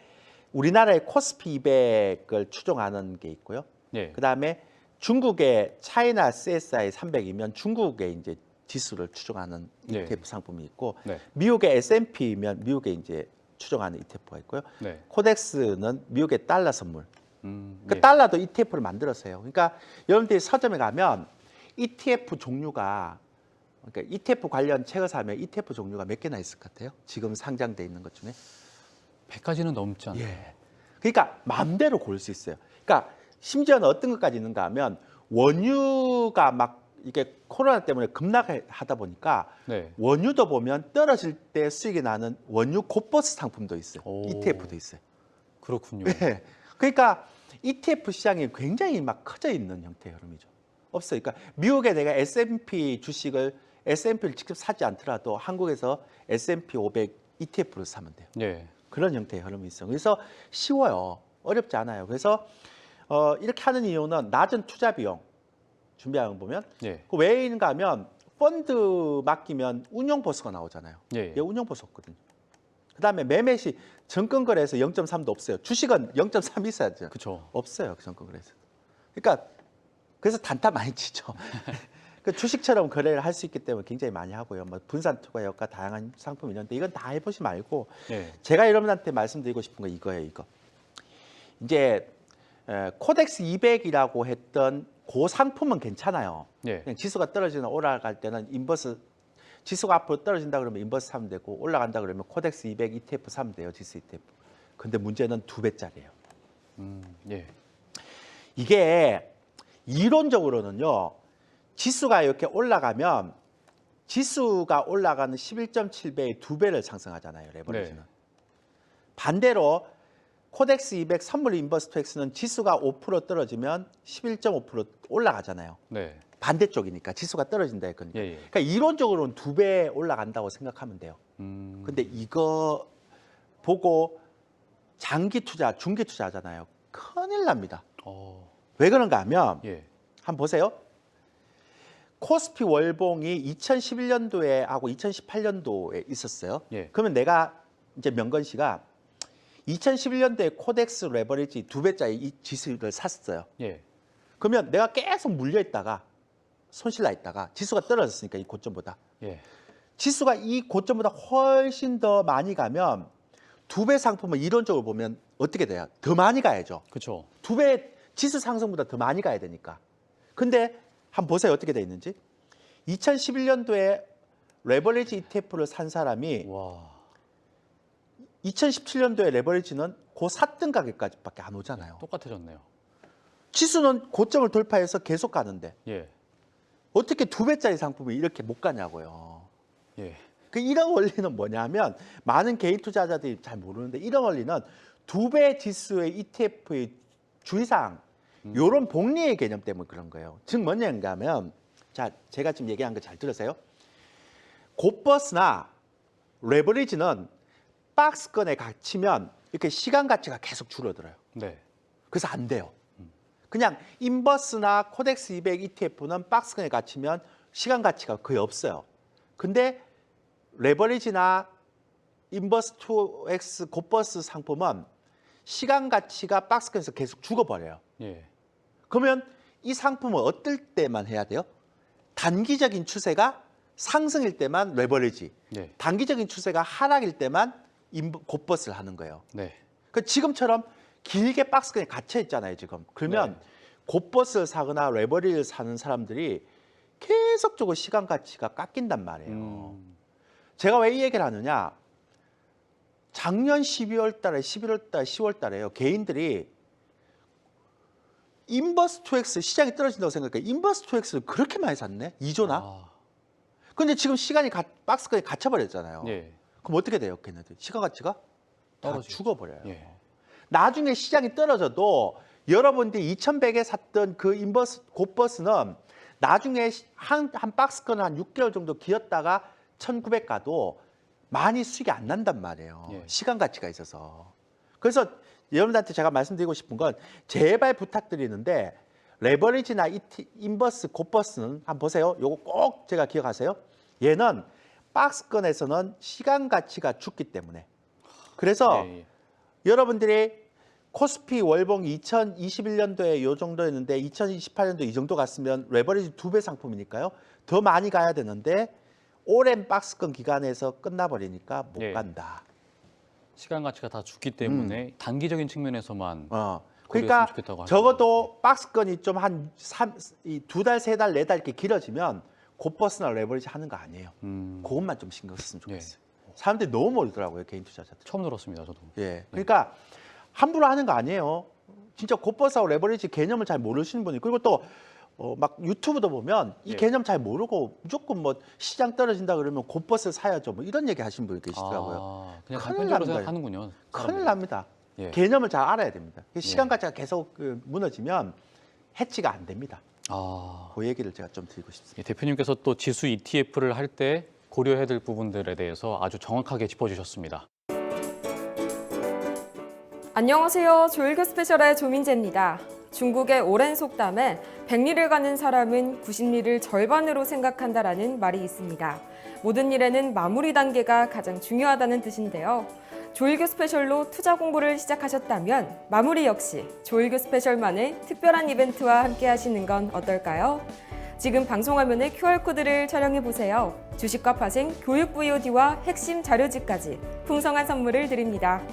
우리나라의 코스피 200을 추종하는 게 있고요. 예. 그다음에 중국의 차이나 CSI 300이면 중국의 이제 지수를 추종하는 네. ETF 상품이 있고 네. 미국의 S&P면 미국의 이제 추종하는 ETF가 있고요. 네. 코덱스는 미국의 달러 선물. 그 예. 달러도 ETF를 만들었어요. 그러니까 여러분들이 서점에 가면 ETF 종류가 그러니까 ETF 관련 책을 사면 ETF 종류가 몇 개나 있을 것 같아요? 지금 상장돼 있는 것 중에. 100까지는 넘지 않나요? 예. 그러니까 마음대로 고를 수 있어요. 그러니까 심지어는 어떤 것까지 있는가 하면 원유가 막 이게 코로나 때문에 급락하다 보니까 네. 원유도 보면 떨어질 때 수익이 나는 원유 곧버스 상품도 있어요. 오. ETF도 있어요. 그렇군요. 예. 그러니까 ETF 시장이 굉장히 막 커져 있는 형태의 흐름이죠. 없어요. 그러니까 미국에 내가 S&P 주식을 S&P를 직접 사지 않더라도 한국에서 S&P 500 ETF를 사면 돼요. 예. 그런 형태의 흐름이 있어요. 그래서 쉬워요. 어렵지 않아요. 그래서 이렇게 하는 이유는 낮은 투자 비용 준비하는 거 보면 예. 그 왜 있는가 하면 펀드 맡기면 운용 보수가 나오잖아요. 예. 이게 운용 보수 없거든요. 그다음에 매매 시 정권 거래에서 0.3도 없어요. 주식은 0.3 있어야죠. 그렇죠. 없어요. 정권 거래에서. 그러니까 그래서 단타 많이 치죠. 그 주식처럼 거래를 할 수 있기 때문에 굉장히 많이 하고요. 뭐 분산 투자효과 다양한 상품이 있는데 이건 다 해보지 말고 예. 제가 여러분한테 말씀드리고 싶은 거 이거예요. 이거. 이제 코덱스 200이라고 했던 그 상품은 괜찮아요. 예. 그냥 지수가 떨어지나 올라갈 때는 인버스 지수가 앞으로 떨어진다 그러면 인버스 사면 되고 올라간다 그러면 코덱스 200 ETF 사면 돼요. 지수 ETF. 근데 문제는 2배짜리예요. 예. 이게 이론적으로는요. 지수가 이렇게 올라가면 지수가 올라가는 11.7배의 2배를 상승하잖아요. 레버리지는. 네. 반대로 코덱스 200 선물 인버스 투엑스는 지수가 5% 떨어지면 11.5% 올라가잖아요. 네. 반대쪽이니까 지수가 떨어진다 했거든요. 예, 예. 그러니까 이론적으로는 2배 올라간다고 생각하면 돼요. 근데 이거 보고 장기 투자, 중기 투자 하잖아요. 큰일 납니다. 왜 그런가 하면 예. 한번 보세요. 코스피 월봉이 2011년도에 하고 2018년도에 있었어요. 예. 그러면 내가 이제 명건 씨가 2011년도에 코덱스 레버리지 2배짜리 이 지수를 샀어요. 예. 그러면 내가 계속 물려 있다가 손실 나 있다가 지수가 떨어졌으니까 이 고점보다 예. 지수가 이 고점보다 훨씬 더 많이 가면 2배 상품은 이론적으로 보면 어떻게 돼요? 더 많이 가야죠. 그렇죠. 2배 지수 상승보다 더 많이 가야 되니까. 근데 한번 보세요. 어떻게 돼 있는지. 2011년도에 레버리지 ETF를 산 사람이 와. 2017년도에 레버리지는 그 샀던 가격까지밖에 안 오잖아요. 똑같아졌네요. 지수는 고점을 돌파해서 계속 가는데 예. 어떻게 2배짜리 상품이 이렇게 못 가냐고요. 예. 그 이런 원리는 뭐냐면 많은 개인 투자자들이 잘 모르는데 이런 원리는 2배 지수의 ETF의 주의사항 이런 복리의 개념 때문에 그런 거예요. 즉 뭐냐면 하면 자 제가 지금 얘기한 거 잘 들으세요. 곧버스나 레버리지는 박스권에 갇히면 이렇게 시간 가치가 계속 줄어들어요. 네. 그래서 안 돼요. 그냥 인버스나 코덱스 200 ETF는 박스권에 갇히면 시간 가치가 거의 없어요. 근데 레버리지나 인버스 2X 곧버스 상품은 시간 가치가 박스권에서 계속 죽어버려요. 예. 그러면 이 상품은 어떨 때만 해야 돼요? 단기적인 추세가 상승일 때만 레버리지, 네. 단기적인 추세가 하락일 때만 곧버스를 하는 거예요. 네. 그 지금처럼 길게 박스권에 갇혀 있잖아요, 지금. 그러면 네. 곧버스를 사거나 레버리를 사는 사람들이 계속적으로 시간 가치가 깎인단 말이에요. 제가 왜 이 얘기를 하느냐? 작년 12월 달에 11월 달, 10월 달에요. 개인들이 인버스 2X 시장이 떨어진다고 생각해. 인버스 2X를 그렇게 많이 샀네. 2조나. 아, 근데 지금 시간이 박스권에 갇혀버렸잖아요. 예. 그럼 어떻게 돼요, 걔네들? 시가 가치가 다 떨어지죠. 죽어버려요. 예. 나중에 시장이 떨어져도 여러분들이 2,100에 샀던 그 인버스 곧버스는 나중에 한 박스권 한 6개월 정도 기었다가 1,900 가도 많이 수익이 안 난단 말이에요. 예. 시간 가치가 있어서. 그래서 여러분들한테 제가 말씀드리고 싶은 건 제발 부탁드리는데 레버리지나 인버스 곧버스는 한번 보세요. 요거 꼭 제가 기억하세요. 얘는 박스권에서는 시간 가치가 죽기 때문에. 그래서 예, 예. 여러분들이 코스피 월봉 2021년도에 요 정도였는데 2028년도 이 정도 갔으면 레버리지 2배 상품이니까요. 더 많이 가야 되는데 오랜 박스권 기간에서 끝나버리니까 못 예. 간다. 시간 가치가 다 죽기 때문에 단기적인 측면에서만 그러니까 고려했으면 좋겠다고 하시는 적어도 박스권이 좀 한 2달, 3달, 4달 이렇게 길어지면 곧버스나 레버리지 하는 거 아니에요. 그것만 좀 신경 썼으면 좋겠어요. 사람들이 너무 모르더라고요, 개인 투자자들. 처음 들었습니다, 저도. 예. 그러니까 함부로 하는 거 아니에요. 진짜 곧버스하고 레버리지 개념을 잘 모르시는 분이, 그리고 또 막 유튜브도 보면 이 예. 개념 잘 모르고 무조건 뭐 시장 떨어진다 그러면 곧버스 사야죠. 뭐 이런 얘기 하시는 분이 계시더라고요. 아, 그냥 큰일 단편적으로 납니다. 생각하는군요. 큰일 사람들이. 납니다. 예. 개념을 잘 알아야 됩니다. 시간 예. 가치가 계속 무너지면 해치가 안 됩니다. 아, 그 얘기를 제가 좀 드리고 싶습니다. 예, 대표님께서 또 지수 ETF를 할 때 고려해야 될 부분들에 대해서 아주 정확하게 짚어주셨습니다. 안녕하세요. 조일교 스페셜의 조민재입니다. 중국의 오랜 속담에 100리를 가는 사람은 90리를 절반으로 생각한다라는 말이 있습니다. 모든 일에는 마무리 단계가 가장 중요하다는 뜻인데요. 조일교 스페셜로 투자 공부를 시작하셨다면 마무리 역시 조일교 스페셜만의 특별한 이벤트와 함께 하시는 건 어떨까요? 지금 방송화면의 QR코드를 촬영해 보세요. 주식과 파생, 교육 VOD와 핵심 자료집까지 풍성한 선물을 드립니다.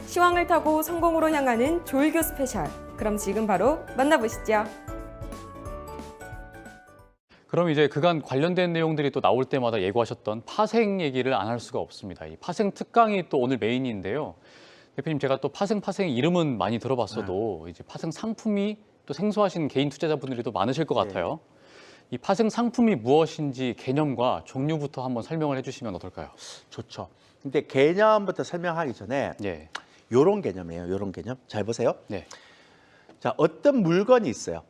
시황을 타고 성공으로 향하는 조일교 스페셜. 그럼 지금 바로 만나보시죠. 그럼 이제 그간 관련된 내용들이 또 나올 때마다 예고하셨던 파생 얘기를 안 할 수가 없습니다. 이 파생 특강이 또 오늘 메인인데요. 대표님, 제가 또 파생 이름은 많이 들어봤어도 이제 파생 상품이 또 생소하신 개인 투자자분들이 또 많으실 것 같아요. 이 파생 상품이 무엇인지 개념과 종류부터 한번 설명을 해주시면 어떨까요? 좋죠. 근데 개념부터 설명하기 전에 예. 요런 개념이에요. 요런 개념. 잘 보세요. 네. 자, 어떤 물건이 있어요.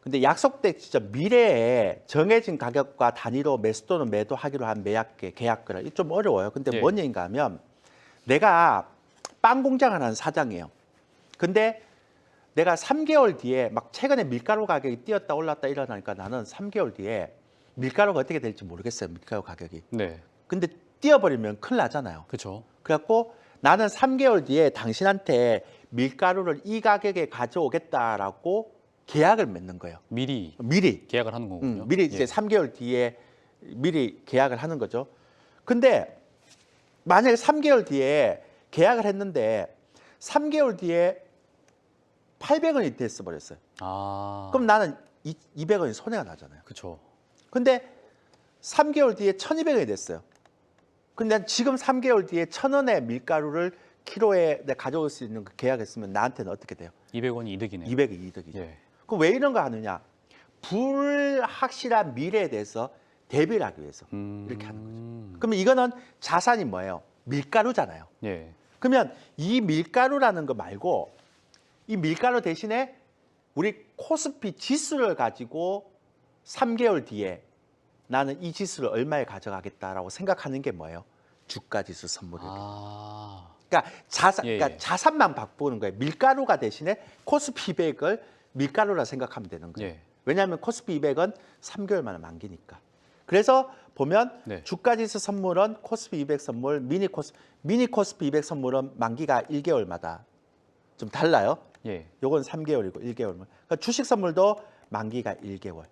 근데 약속된 진짜 미래에 정해진 가격과 단위로 매수 또는 매도하기로 한 계약을 이게 좀 어려워요. 근데 예. 뭔 얘기인가 하면 내가 빵 공장을 하는 사장이에요. 근데 내가 3개월 뒤에 막 최근에 밀가루 가격이 뛰었다 올랐다 일어나니까 나는 3개월 뒤에 밀가루가 어떻게 될지 모르겠어요. 밀가루 가격이. 네. 근데 뛰어버리면 큰일 나잖아요. 그렇죠. 그래갖고 나는 3개월 뒤에 당신한테 밀가루를 이 가격에 가져오겠다라고 계약을 맺는 거예요. 미리 미리. 계약을 하는 거군요. 미리 이제 예. 3개월 뒤에 미리 계약을 하는 거죠. 근데 만약에 3개월 뒤에 계약을 했는데 3개월 뒤에 800원이 됐어 버렸어요. 아, 그럼 나는 200원이 손해가 나잖아요. 그렇죠. 근데 3개월 뒤에 1200원이 됐어요. 근데 난 지금 3개월 뒤에 1000원의 밀가루를 키로에 내가 가져올 수 있는 그 계약했으면 나한테는 어떻게 돼요? 200원이 이득이네요. 200이 이득이죠. 예. 그럼 왜 이런 거 하느냐? 불확실한 미래에 대해서 대비를 하기 위해서 이렇게 하는 거죠. 그러면 이거는 자산이 뭐예요? 밀가루잖아요. 예. 그러면 이 밀가루라는 거 말고 이 밀가루 대신에 우리 코스피 지수를 가지고 3개월 뒤에 나는 이 지수를 얼마에 가져가겠다라고 생각하는 게 뭐예요? 주가 지수 선물이에요. 아, 그러니까 자산, 예, 예. 그러니까 자산만 바꾸는 거예요. 밀가루가 대신에 코스피 200을 밀가루라 생각하면 되는 거예요. 예. 왜냐하면 코스피 200은 3개월 만에 만기니까. 그래서 보면 네. 주가지수 선물은 코스피 200 선물, 미니 코스피 200 선물은 만기가 1개월마다 좀 달라요. 예. 요건 3개월이고 1개월만. 그러니까 주식 선물도 만기가 1개월.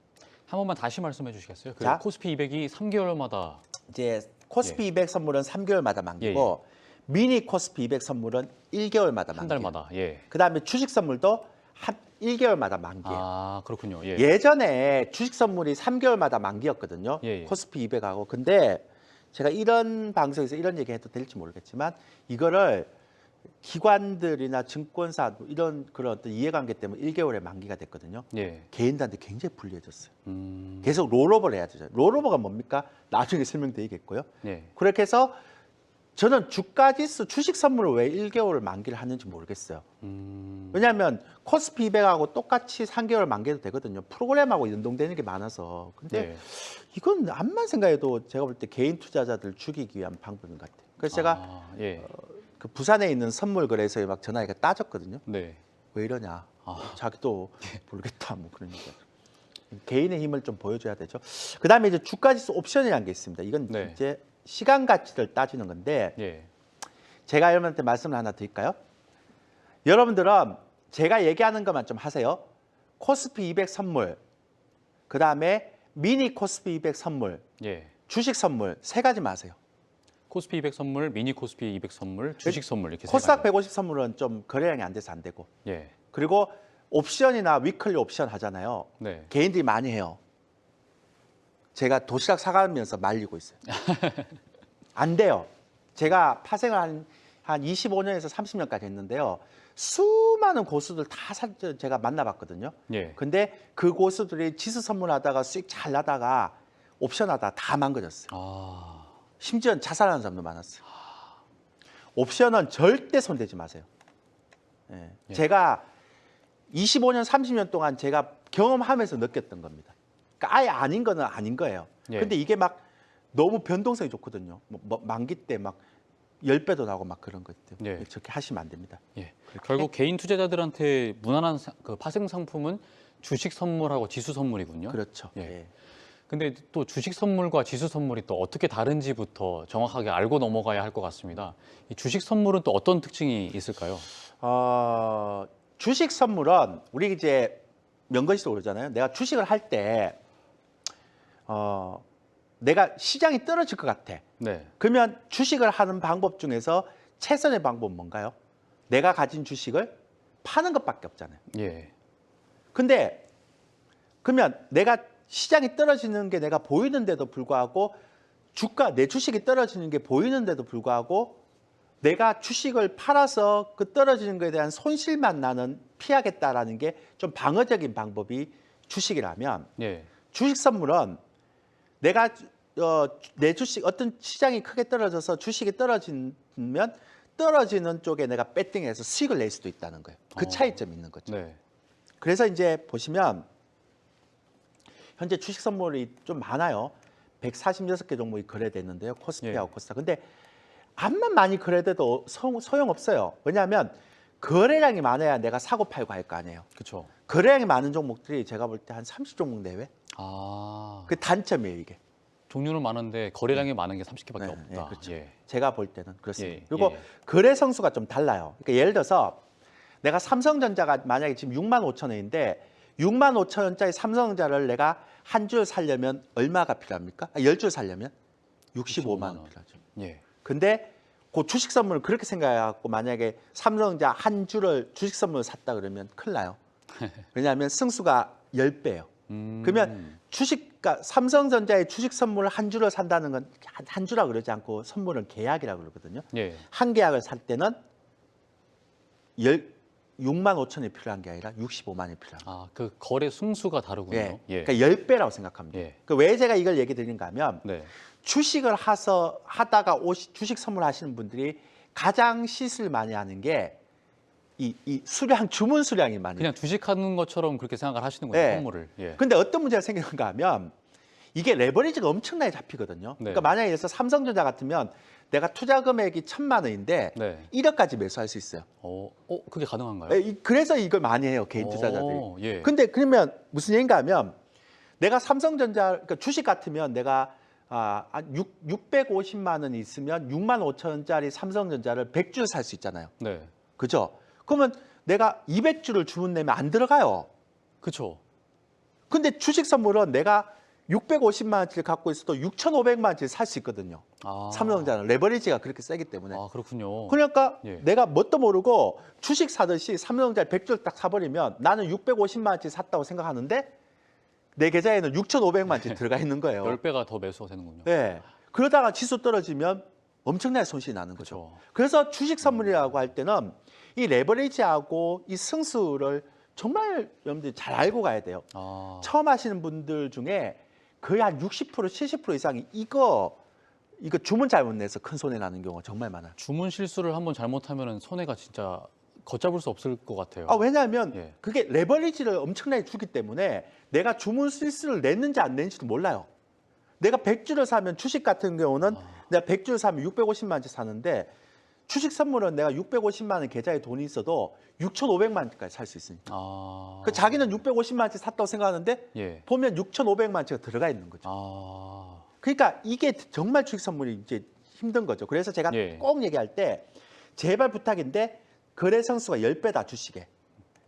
한 번만 다시 말씀해 주시겠어요? 그 자. 코스피 200이 3개월마다 이제 코스피 200 선물은 3개월마다 만기고 예, 미니 코스피 200 선물은 1개월마다 만기. 한 달마다. 예. 그다음에 주식 선물도 한 1개월마다 만기예요. 아, 그렇군요. 예. 예전에 주식 선물이 3개월마다 만기였거든요. 예, 예. 코스피 200하고. 근데 제가 이런 방송에서 이런 얘기 해도 될지 모르겠지만 이거를 기관들이나 증권사 이런 그런 어떤 이해관계 때문에 1개월에 만기가 됐거든요. 예. 개인들한테 굉장히 불리해졌어요. 계속 롤오버를 해야 되죠. 롤오버가 뭡니까? 나중에 설명드리겠고요. 예. 그렇게 해서 저는 주가지수 주식 선물을 왜 1개월을 만기를 하는지 모르겠어요. 왜냐하면 코스피 200하고 똑같이 3개월 만기도 되거든요. 프로그램하고 연동되는 게 많아서. 근데 예. 이건 암만 생각해도 제가 볼 때 개인 투자자들 죽이기 위한 방법인 것 같아요. 그래서 제가 아, 예. 그 부산에 있는 선물 거래소에 막 전화해가 따졌거든요. 네. 왜 이러냐. 아. 자기도 모르겠다. 뭐 그런 얘기. 개인의 힘을 좀 보여줘야 되죠. 그다음에 이제 주가지수 옵션이라는 게 있습니다. 이건 네. 이제 시간 가치를 따지는 건데 예. 제가 여러분한테 말씀을 하나 드릴까요? 여러분들은 제가 얘기하는 것만 좀 하세요. 코스피 200 선물, 그다음에 미니 코스피 200 선물, 예. 주식 선물 세 가지만 하세요. 코스피 200 선물, 미니 코스피 200 선물, 주식 선물 이렇게 세 코스닥 가지. 150 선물은 좀 거래량이 안 돼서 안 되고 예. 그리고 옵션이나 위클리 옵션 하잖아요. 네. 개인들이 많이 해요. 제가 도시락 사가면서 말리고 있어요. 안 돼요. 제가 파생을 한 25년에서 30년까지 했는데요. 수많은 고수들 다 제가 만나봤거든요. 예. 근데 그 고수들이 지수 선물하다가 수익 잘 나다가 옵션하다가 다 망가졌어요. 아. 심지어 자살하는 사람도 많았어요. 옵션은 절대 손대지 마세요. 예. 예. 제가 25년, 30년 동안 제가 경험하면서 느꼈던 겁니다. 그러니까 아예 아닌 거는 아닌 거예요. 예. 근데 이게 막 너무 변동성이 좋거든요. 뭐 만기 때 막 10배도 나고 막 그런 것 때문에 예. 저렇게 하시면 안 됩니다. 예. 결국 개인 투자자들한테 무난한 그 파생 상품은 주식 선물하고 지수 선물이군요. 그렇죠. 예. 예. 근데 또 주식 선물과 지수 선물이 또 어떻게 다른지부터 정확하게 알고 넘어가야 할 것 같습니다. 이 주식 선물은 또 어떤 특징이 있을까요? 주식 선물은 우리 이제 명거시도 그러잖아요. 내가 주식을 할 때 내가 시장이 떨어질 것 같아. 네. 그러면 주식을 하는 방법 중에서 최선의 방법은 뭔가요? 내가 가진 주식을 파는 것밖에 없잖아요. 예. 근데 그러면 내가 시장이 떨어지는 게 내가 보이는데도 불구하고 내 주식이 떨어지는 게 보이는데도 불구하고 내가 주식을 팔아서 그 떨어지는 것에 대한 손실만 나는 피하겠다라는 게 좀 방어적인 방법이 주식이라면 예. 주식 선물은 내가 내 주식 어떤 시장이 크게 떨어져서 주식이 떨어지면 떨어지는 쪽에 내가 배팅해서 수익을 낼 수도 있다는 거예요. 그 차이점이 있는 거죠. 네. 그래서 이제 보시면 현재 주식 선물이 좀 많아요. 146개 종목이 거래됐는데요. 코스피하고 코스닥. 근데 암만 많이 거래돼도 소용없어요. 왜냐하면 거래량이 많아야 내가 사고 팔고 할 거 아니에요. 그렇죠. 거래량이 많은 종목들이 제가 볼 때 한 30종목 내외. 아. 그 단점이에요, 이게. 종류는 많은데 거래량이 많은 게 30개밖에 네, 없다. 네, 그렇죠. 예. 제가 볼 때는 그렇습니다. 예, 그리고 예. 거래 성수가 좀 달라요. 그러니까 예를 들어서 내가 삼성전자가 만약에 지금 6만 5천 원인데 6만 5천 원짜리 삼성전자를 내가 한 줄 살려면 얼마가 필요합니까? 10줄 살려면 65만 원 필요하죠. 예. 근데 그 주식 선물을 그렇게 생각해갖고 만약에 삼성전자 한 줄을 주식 선물을 샀다 그러면 큰일 나요. 왜냐하면 승수가 10배예요. 그러면 그러니까 삼성전자의 주식 선물을 한 줄을 산다는 건 한 주라 그러지 않고 선물은 계약이라고 그러거든요. 예. 한 계약을 살 때는 6만 5천이 필요한 게 아니라 65만이 필요한 거예요. 아, 그 거래 승수가 다르군요. 예. 예. 그러니까 10배라고 생각합니다. 예. 왜 제가 이걸 얘기 드리는가 하면 네. 주식을 하다가 주식 선물하시는 분들이 가장 시술 많이 하는 게 이 수량 주문 수량이 많이. 그냥 주식하는 것처럼 그렇게 생각을 하시는군요. 네. 선물을. 예. 근데 어떤 문제가 생기는가 하면 이게 레버리지가 엄청나게 잡히거든요. 네. 그러니까 만약에 예를 들어서 삼성전자 같으면 내가 투자 금액이 1,000만 원인데 네. 1억까지 매수할 수 있어요. 그게 가능한가요? 그래서 이걸 많이 해요, 개인 투자자들이. 예. 근데 그러면 무슨 얘기인가 하면 내가 삼성전자 그러니까 주식 같으면 내가 650만 원이 있으면 6만 5천 원짜리 삼성전자를 100주 살 수 있잖아요. 네. 그죠? 그러면 내가 200주를 주문 내면 안 들어가요. 그렇죠. 근데 주식 선물은 내가 650만 원치를 갖고 있어도 6,500만 원치를 살 수 있거든요. 아. 삼성전자는 레버리지가 그렇게 세기 때문에. 아, 그렇군요. 그러니까 예. 내가 뭣도 모르고 주식 사듯이 삼성전자 100주를 딱 사버리면 나는 650만 원치 샀다고 생각하는데 내 계좌에는 6,500만 원치 들어가 있는 거예요. 10배가 더 매수가 되는군요. 네. 그러다가 지수 떨어지면 엄청나게 손실이 나는 거죠. 그렇죠. 그래서 주식 선물이라고 할 때는 이 레버리지하고 이 승수를 정말 여러분들이 잘 알고 가야 돼요. 아, 처음 하시는 분들 중에 거의 한 60%, 70% 이상이 이거 주문 잘못 내서 큰 손해 나는 경우가 정말 많아요. 주문 실수를 한번 잘못하면 손해가 진짜 걷잡을 수 없을 것 같아요. 왜냐하면 예. 그게 레버리지를 엄청나게 주기 때문에 내가 주문 실수를 냈는지 안 냈는지도 몰라요. 내가 100주를 사면 주식 같은 경우는 내가 100주를 사면 650만 원치 사는데 주식 선물은 내가 650만 원 계좌에 돈이 있어도 6,500만 원까지 살 수 있으니까. 아, 그 자기는 650만 원치 샀다고 생각하는데 예. 보면 6,500만 원치가 들어가 있는 거죠. 아, 그러니까 이게 정말 주식 선물이 이제 힘든 거죠. 그래서 제가 예. 꼭 얘기할 때 제발 부탁인데 거래 성수가 10배다 주식에.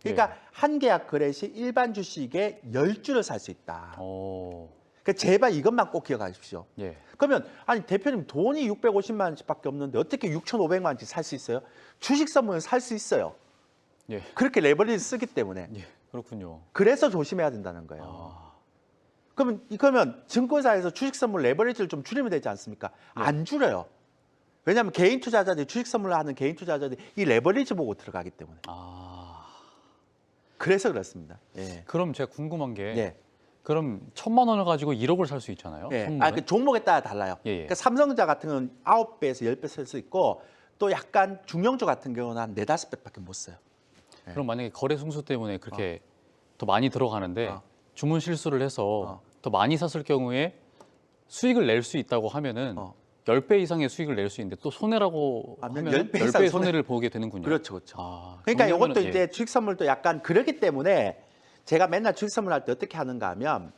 그러니까 예. 한 계약 거래 시 일반 주식에 10주를 살 수 있다. 오, 그러니까 제발 이것만 꼭 기억하십시오. 예. 그러면 아니 대표님 돈이 650만 원씩밖에 없는데 어떻게 6,500만 원씩 살 수 있어요? 주식 선물은 살 수 있어요. 예. 그렇게 레버리지 쓰기 때문에. 예. 그렇군요. 그래서 조심해야 된다는 거예요. 아, 그러면 증권사에서 주식 선물 레버리지를 좀 줄이면 되지 않습니까? 안 줄여요. 왜냐하면 개인 투자자들이 주식 선물을 하는 개인 투자자들이 이 레버리지 보고 들어가기 때문에. 아. 그래서 그렇습니다. 예. 그럼 제가 궁금한 게 예. 그럼 1,000만 원을 가지고 1억을 살 수 있잖아요. 예. 선물은? 그 종목에 따라 달라요. 예, 예. 그러니까 삼성전자 같은 경우는 9배에서 10배 쓸 수 있고 또 약간 중형주 같은 경우는 한 4, 5배밖에 못 써요. 그럼 만약에 거래 승수 때문에 그렇게 더 많이 들어가는데 어. 주문 실수를 해서 더 많이 샀을 경우에 수익을 낼 수 있다고 하면은 10배 이상의 수익을 낼 수 있는데 또 손해라고 하면 하면 10배 이상 10배의 손해를 보게 되는군요. 그렇죠. 그렇죠. 아, 그러니까 그러면은, 이것도 예. 이제 주식 선물도 약간 그렇기 때문에 제가 맨날 주식 선물 할 때 어떻게 하는가 하면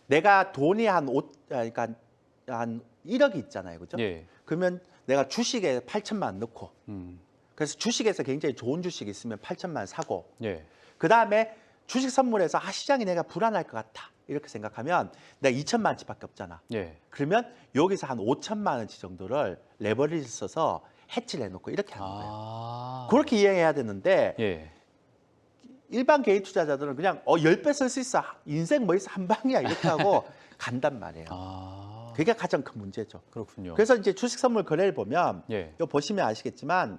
내가 돈이 그러니까 한 1억이 있잖아요. 그죠? 예. 그러면 내가 주식에 8천만 원 넣고 음. 그래서 주식에서 굉장히 좋은 주식이 있으면 8천만 원 사고 예. 그다음에 주식 선물에서 시장이 내가 불안할 것 같아. 이렇게 생각하면 내가 2천만 원치밖에 없잖아. 예. 그러면 여기서 한 5천만 원치 정도를 레버리지 써서 해치를 해놓고 이렇게 하는 거예요. 아. 그렇게 이행해야 되는데 예. 일반 개인 투자자들은 그냥 10배 쓸 수 있어. 인생 뭐 있어 한 방이야. 이렇게 하고 간단 말이에요. 아. 그게 가장 큰 문제죠. 그렇군요. 그래서 이제 주식 선물 거래를 보면 예. 요 보시면 아시겠지만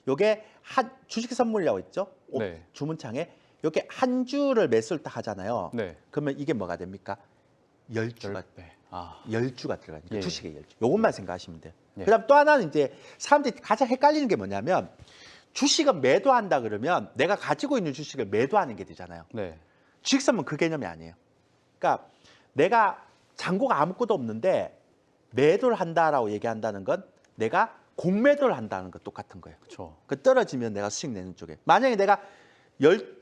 요게 한 주식 선물이라고 있죠. 네. 주문창에 요게 한 주를 매수를 딱 하잖아요. 네. 그러면 이게 뭐가 됩니까? 10주가 10배. 아. 10주가 들어가니까 예. 주식의 10주. 요것만 생각하시면 돼요. 예. 그다음 또 하나는 이제 사람들이 가장 헷갈리는 게 뭐냐면 주식은 매도한다 그러면 내가 가지고 있는 주식을 매도하는 게 되잖아요. 네. 주식 선물은 그 개념이 아니에요. 그러니까 내가 잔고가 아무것도 없는데 매도를 한다라고 얘기한다는 건 내가 공매도를 한다는 것 똑같은 거예요. 그렇죠. 그 떨어지면 내가 수익 내는 쪽에. 만약에 내가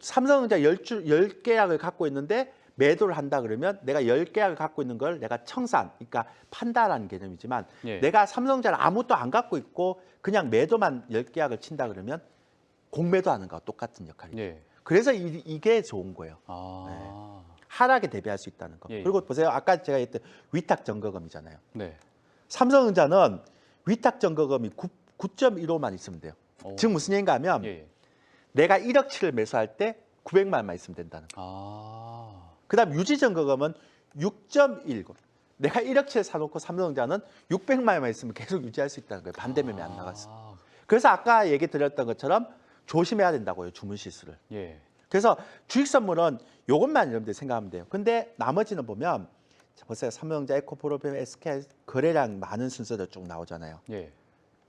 삼성전자 10계약을 갖고 있는데 매도를 한다 그러면 내가 10계약을 갖고 있는 걸 내가 청산, 그러니까 판다라는 개념이지만 예. 내가 삼성전자를 아무것도 안 갖고 있고 그냥 매도만 10계약을 친다 그러면 공매도하는 거와 똑같은 역할이에요. 예. 그래서 이게 좋은 거예요. 아. 하락에 대비할 수 있다는 거. 예. 그리고 보세요. 아까 제가 했던 위탁점거금이잖아요. 네. 삼성전자는 위탁점거금이 9.15만 있으면 돼요. 오. 지금 무슨 얘기인가 하면 예. 내가 1억치를 매수할 때 900만 원만 있으면 된다는 거. 아. 그다음 유지점거금은 6.19. 내가 1억치를 사놓고 삼성전자는 600만 원만 있으면 계속 유지할 수 있다는 거예요. 반대매매 안 나갔어. 아. 그래서 아까 얘기 드렸던 것처럼 조심해야 된다고요. 주문 실수를. 예. 그래서 주식 선물은 이것만 여러분들 생각하면 돼요. 근데 나머지는 보면 자, 보세요. 삼성전자, 에코프로비움, SK 거래량 많은 순서들 쭉 나오잖아요. 예.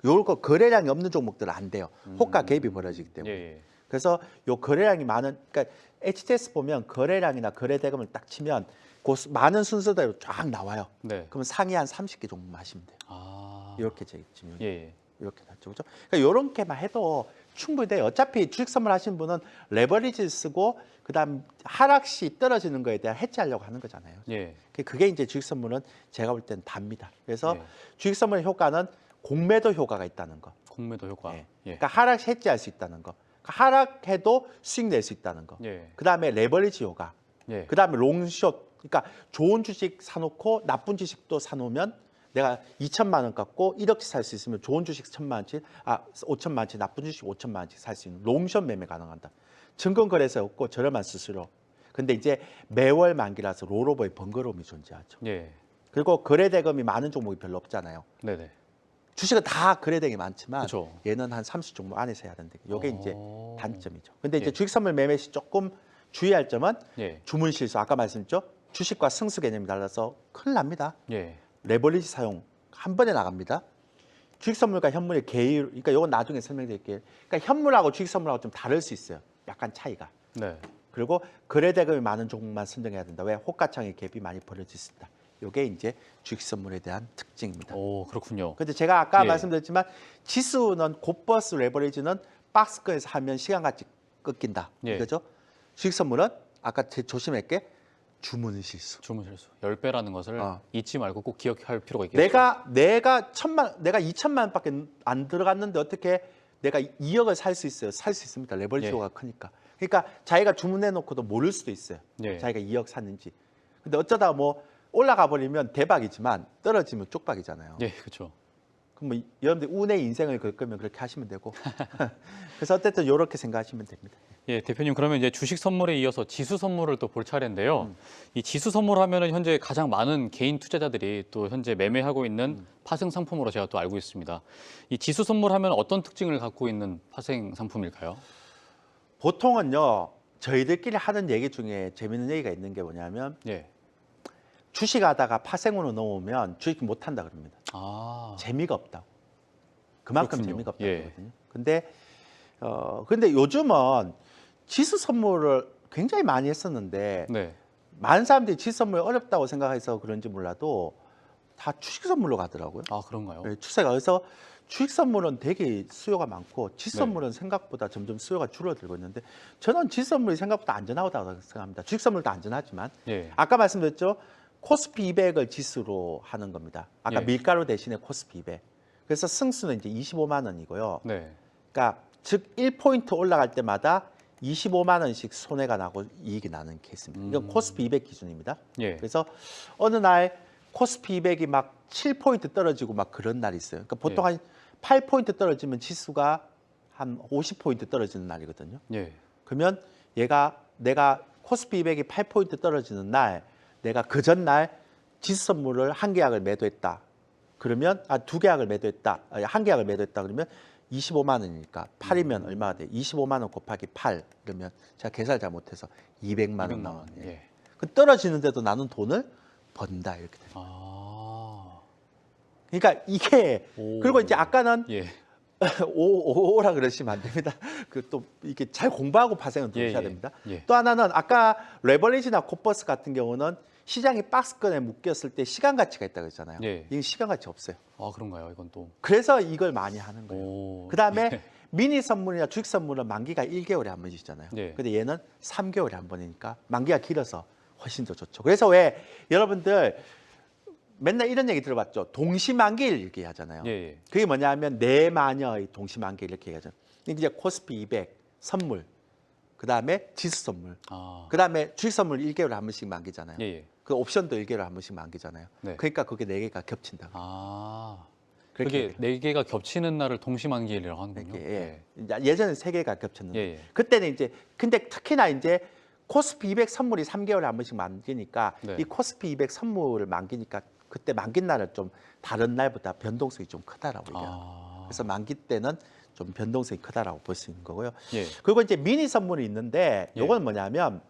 요거 거래량이 없는 종목들은 안 돼요. 호가 갭이 벌어지기 예. 때문에. 예. 그래서 요 거래량이 많은, 그러니까 HTS 보면 거래량이나 거래 대금을 딱 치면 그 많은 순서대로 쫙 나와요. 네. 그러면 상위 한 30개 종목 하시면 돼요. 아. 이렇게 지금 예. 이렇게 났죠, 그렇죠? 그러니까 이렇게만 해도 충분히 돼요. 어차피 주식 선물 하시는 분은 레버리지 쓰고 그다음 하락시 떨어지는 거에 대한 해지하려고 하는 거잖아요. 예. 그게 이제 주식 선물은 제가 볼 때는 답니다. 그래서 예. 주식 선물의 효과는 공매도 효과가 있다는 거. 공매도 효과. 예. 예. 그러니까 하락 해지할 수 있다는 거. 그러니까 하락해도 수익 낼 수 있다는 거. 예. 그다음에 레버리지 효과. 예. 그다음에 롱숏. 그러니까 좋은 주식 사놓고 나쁜 주식도 사놓으면 내가 2천만 원 갖고 1억치 살 수 있으면 좋은 주식 1천만 원치, 5천만 원치, 나쁜 주식 5천만 원치 살 수 있는 롱숏 매매 가능한다. 증권거래소에 없고 저렴한 수수료. 근데 이제 매월 만기라서 롤오버의 번거로움이 존재하죠. 예. 그리고 거래 대금이 많은 종목이 별로 없잖아요. 네네. 주식은 다 거래 대금이 많지만 그렇죠. 얘는 한 30 종목 안에서 해야 되는데 이게 이제 단점이죠. 근데 이제 예. 주식 선물 매매 시 조금 주의할 점은 예. 주문 실수 아까 말씀드렸죠. 주식과 승수 개념이 달라서 큰일 납니다. 예. 레버리지 사용 한 번에 나갑니다. 주식 선물과 현물의 개율, 그러니까 이건 나중에 설명드릴게요. 그러니까 현물하고 주식 선물하고 좀 다를 수 있어요. 약간 차이가. 네. 그리고 거래 대금이 많은 종목만 선정해야 된다. 왜? 호가창의 갭이 많이 벌어질 수 있다. 이게 이제 주식 선물에 대한 특징입니다. 오, 그렇군요. 근데 제가 아까 예. 말씀드렸지만 지수는 곧버스 레버리지는 박스권에서 하면 시간같이 끊긴다. 예. 이거죠. 주식 선물은 아까 조심할게 주문 실수. 주문 실수 10배라는 것을 잊지 말고 꼭 기억할 필요가 있겠죠. 내가 2천만 원밖에 안 들어갔는데 어떻게 내가 2억을 살 수 있어요? 살 수 있습니다. 레버리지가 크니까. 그러니까 자기가 주문해 놓고도 모를 수도 있어요. 예. 자기가 2억 샀는지. 근데 어쩌다 뭐 올라가 버리면 대박이지만 떨어지면 쪽박이잖아요. 예, 그렇죠. 그럼 뭐 여러분들 운의 인생을 걸 거면 그렇게 하시면 되고. 그래서 어쨌든 이렇게 생각하시면 됩니다. 예, 대표님 그러면 이제 주식 선물에 이어서 지수 선물을 또 볼 차례인데요. 이 지수 선물하면은 현재 가장 많은 개인 투자자들이 또 현재 매매하고 있는 파생 상품으로 제가 또 알고 있습니다. 이 지수 선물하면 어떤 특징을 갖고 있는 파생 상품일까요? 보통은요. 저희들끼리 하는 얘기 중에 재밌는 얘기가 있는 게 뭐냐면 예. 주식하다가 파생으로 넣으면 주식 못 한다 그럽니다. 아, 재미가 없다고. 그만큼 그렇군요. 재미가 없다고 예. 그러거든요. 근데 요즘은 지수 선물을 굉장히 많이 했었는데 네. 많은 사람들이 지수 선물 어렵다고 생각해서 그런지 몰라도 다 주식 선물로 가더라고요. 아, 그런가요? 네, 추세가. 그래서 주식 선물은 되게 수요가 많고 지수 네. 선물은 생각보다 점점 수요가 줄어들고 있는데 저는 지수 선물이 생각보다 안전하다고 생각합니다. 주식 선물도 안전하지만 예. 아까 말씀드렸죠. 코스피 200을 지수로 하는 겁니다. 아까 예. 밀가루 대신에 코스피 200. 그래서 승수는 이제 25만 원이고요. 네. 그러니까 즉 1포인트 올라갈 때마다 25만 원씩 손해가 나고 이익이 나는 케이스입니다. 이건 코스피 200 기준입니다. 예. 그래서 어느 날 코스피 200이 막 7포인트 떨어지고 막 그런 날이 있어요. 그러니까 보통 예. 한 8포인트 떨어지면 지수가 한 50포인트 떨어지는 날이거든요. 예. 그러면 내가 코스피 200이 8포인트 떨어지는 날 내가 그 전날 지수 선물을 한 계약을 매도했다. 그러면 두 계약을 매도했다. 한 계약을 매도했다. 그러면 25만 원이니까 8이면 얼마가 돼? 25만 원 곱하기 8 그러면 제가 계산 잘못해서 200만 원 나와요. 예. 그 떨어지는데도 나는 돈을 번다 이렇게 돼요. 아. 그러니까 이게 오. 그리고 이제 아까는 예. 오라 그러시면 안 됩니다. 그 또 이렇게 잘 공부하고 파생은 들으셔야 예. 됩니다. 예. 또 하나는 아까 레버리지나 콧버스 같은 경우는 시장이 박스권에 묶였을 때 시간 가치가 있다고 했잖아요. 예. 이건 시간 가치 없어요. 아, 그런가요? 이건 또. 그래서 이걸 많이 하는 거예요. 오. 그다음에 미니 선물이나 주식 선물은 만기가 1개월에 한 번이잖아요. 예. 근데 얘는 3개월에 한 번이니까 만기가 길어서 훨씬 더 좋죠. 그래서 왜 여러분들 맨날 이런 얘기 들어봤죠? 동시만기일 이렇게 하잖아요. 예. 예. 그게 뭐냐면 내 마녀의 동시만기 이렇게 얘기하잖아요. 이제 코스피 200 선물, 그다음에 지수 선물, 아. 그다음에 주식 선물 1개월에 한 번씩 만기잖아요. 예. 예. 그 옵션도 1개월에 한 번씩 만기잖아요. 네. 그러니까 그게 4개가 겹친다. 아. 그렇게 그게 네 개가 겹치는 날을 동시만기일이라고 하는군요. 예. 이제 예전에 3개가 겹쳤는데 예, 예. 그때는 이제 근데 특히나 이제 코스피 200 선물이 3개월에 한 번씩 만기니까 네. 이 코스피 200 선물을 만기니까 그때 만기 날은 좀 다른 날보다 변동성이 좀 크다라고 얘기합니다. 아. 그래서 만기 때는 좀 변동성이 크다라고 볼 수 있는 거고요. 예. 그리고 이제 미니 선물이 있는데 예. 요건 뭐냐면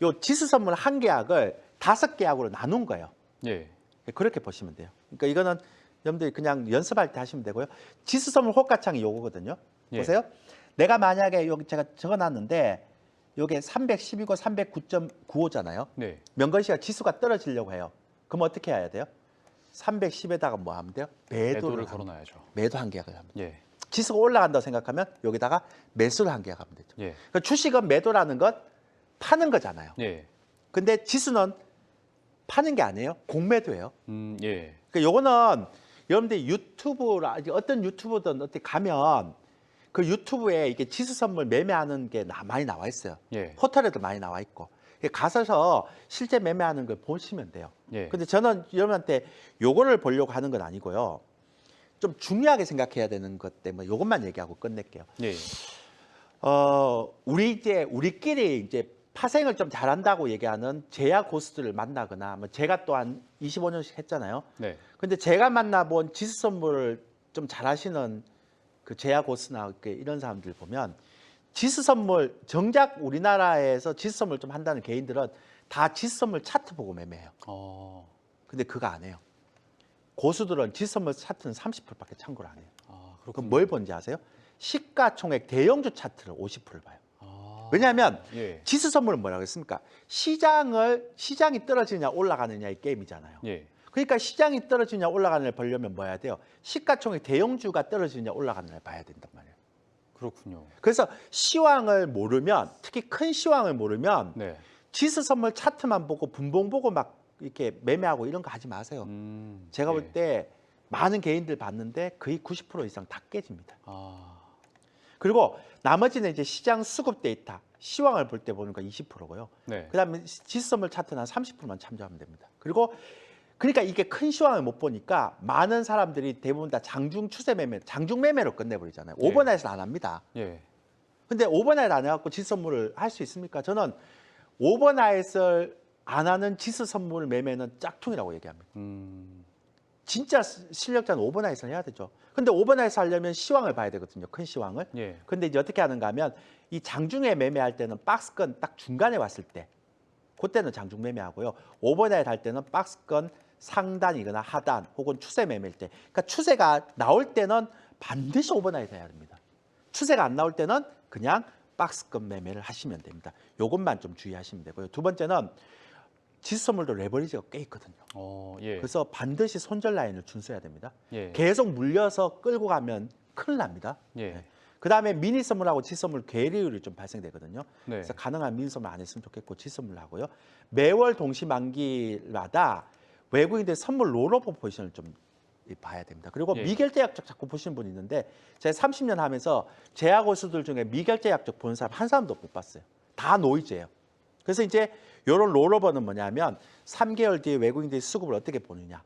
요 지수 선물 한 계약을 5계약으로 나눈 거예요. 예. 그렇게 보시면 돼요. 그러니까 이거는 여러분들이 그냥 연습할 때 하시면 되고요. 지수 선물 호가창이 요거거든요. 예. 보세요. 내가 만약에 여기 제가 적어놨는데 요게 310이고 309.95잖아요. 네. 명건시가 지수가 떨어지려고 해요. 그럼 어떻게 해야 돼요? 310에다가 뭐 하면 돼요? 매도를 걸어놔야죠. 매도 한 계약을 하면 돼요. 예. 지수가 올라간다고 생각하면 여기다가 매수를 한 계약하면 되죠. 예. 그러니까 주식은 매도라는 건 파는 거잖아요. 예. 근데 지수는 파는 게 아니에요. 공매도예요. 예. 그러니까 요거는 여러분들이 유튜브라 어떤 유튜브든 어디 가면 그 유튜브에 이게 지수 선물 매매하는 게 많이 나와 있어요. 예. 포털에도 많이 나와 있고 가셔서 실제 매매하는 걸 보시면 돼요. 예. 근데 저는 여러분한테 요거를 보려고 하는 건 아니고요. 좀 중요하게 생각해야 되는 것 때문에 요것만 얘기하고 끝낼게요. 예. 우리끼리 이제 파생을 좀 잘한다고 얘기하는 제야 고수들을 만나거나 뭐 제가 또한 25년씩 했잖아요. 네. 근데 제가 만나본 지수 선물을 좀 잘하시는 그 제야 고수나 이런 사람들 보면 지수 선물 정작 우리나라에서 지수 선물 좀 한다는 개인들은 다 지수 선물 차트 보고 매매해요. 근데 그거 안 해요. 고수들은 지수 선물 차트는 30%밖에 참고를 안 해요. 그렇군요. 그럼 뭘 본지 아세요? 시가총액 대형주 차트를 50% 봐요. 왜냐하면 예. 지수 선물은 뭐라고 했습니까? 시장이 떨어지냐 올라가느냐의 게임이잖아요. 예. 그러니까 시장이 떨어지냐 올라가느냐를 보려면 뭐 해야 돼요? 시가총액 대형주가 떨어지냐 올라가느냐를 봐야 된단 말이에요. 그렇군요. 그래서 시황을 모르면, 특히 큰 시황을 모르면 네. 지수 선물 차트만 보고 분봉 보고 막 이렇게 매매하고 이런 거 하지 마세요. 제가 볼 때 많은 개인들 봤는데 거의 90% 이상 다 깨집니다. 그리고 나머지는 이제 시장 수급 데이터, 시황을 볼 때 보는 거 20%고요. 네. 그다음에 지수 선물 차트는 한 30%만 참조하면 됩니다. 그리고 그러니까 이게 큰 시황을 못 보니까 많은 사람들이 대부분 다 장중 추세 매매, 장중 매매로 끝내버리잖아요. 예. 오버나잇을 안 합니다. 예. 근데 오버나잇 안 해갖고 지수 선물을 할 수 있습니까? 저는 오버나잇을 안 하는 지수 선물 매매는 짝퉁이라고 얘기합니다. 진짜 실력자는 오버나잇을 해야 되죠. 근데 오버나잇을 하려면 시황을 봐야 되거든요. 큰 시황을. 예. 근데 이제 어떻게 하는가 하면 이 장중에 매매할 때는 박스권 딱 중간에 왔을 때 그때는 장중 매매하고요. 오버나잇 할 때는 박스권 상단이거나 하단 혹은 추세 매매일 때. 그러니까 추세가 나올 때는 반드시 오버나잇 해야 됩니다. 추세가 안 나올 때는 그냥 박스권 매매를 하시면 됩니다. 요것만 좀 주의하시면 되고요. 두 번째는 지수 선물도 레버리지가 꽤 있거든요. 예. 그래서 반드시 손절 라인을 준수해야 됩니다. 예. 계속 물려서 끌고 가면 큰일 납니다. 예. 그다음에 미니 선물하고 지수 선물 괴리율이 좀 발생되거든요. 네. 그래서 가능한 미니 선물 안 했으면 좋겠고 지수 선물 하고요. 매월 동시 만기마다 외국인들 선물 롤오버 포지션을 좀 봐야 됩니다. 그리고 예. 미결제 약적 자꾸 보시는 분이 있는데 제가 30년 하면서 제야 고수들 중에 미결제 약적 보는 사람 한 사람도 못 봤어요. 다 노이즈예요. 그래서 이제 이런 롤오버는 뭐냐면 3개월 뒤에 외국인들이 수급을 어떻게 보느냐.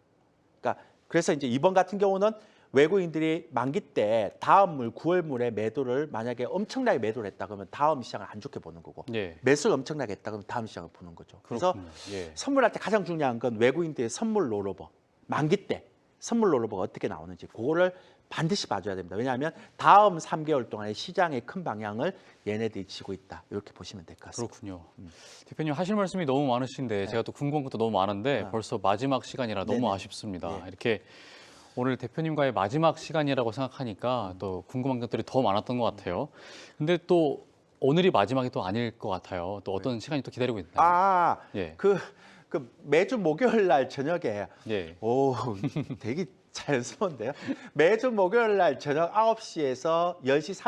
그러니까 그래서 이제 이번 같은 경우는 외국인들이 만기 때 다음 물 9월물에 매도를 만약에 엄청나게 매도를 했다 그러면 다음 시장을 안 좋게 보는 거고 예. 매수를 엄청나게 했다 그러면 다음 시장을 보는 거죠. 그래서 그렇군요. 예. 선물할 때 가장 중요한 건 외국인들의 선물 롤오버. 만기 때 선물 롤오버가 어떻게 나오는지 그거를 반드시 봐줘야 됩니다. 왜냐하면 다음 3개월 동안의 시장의 큰 방향을 얘네들이 지고 있다. 이렇게 보시면 될 것 같습니다. 그렇군요. 대표님 하실 말씀이 너무 많으신데 제가 또 궁금한 것도 너무 많은데 벌써 마지막 시간이라 너무 네네. 아쉽습니다. 네. 이렇게 오늘 대표님과의 마지막 시간이라고 생각하니까 또 궁금한 것들이 더 많았던 것 같아요. 근데 또 오늘이 마지막이 또 아닐 것 같아요. 또 어떤 시간이 또 기다리고 있나요? 예. 그 매주 목요일 날 저녁에 예. 오, 되게 자연스러운데요. 매주 목요일 날 저녁 9시에서 10시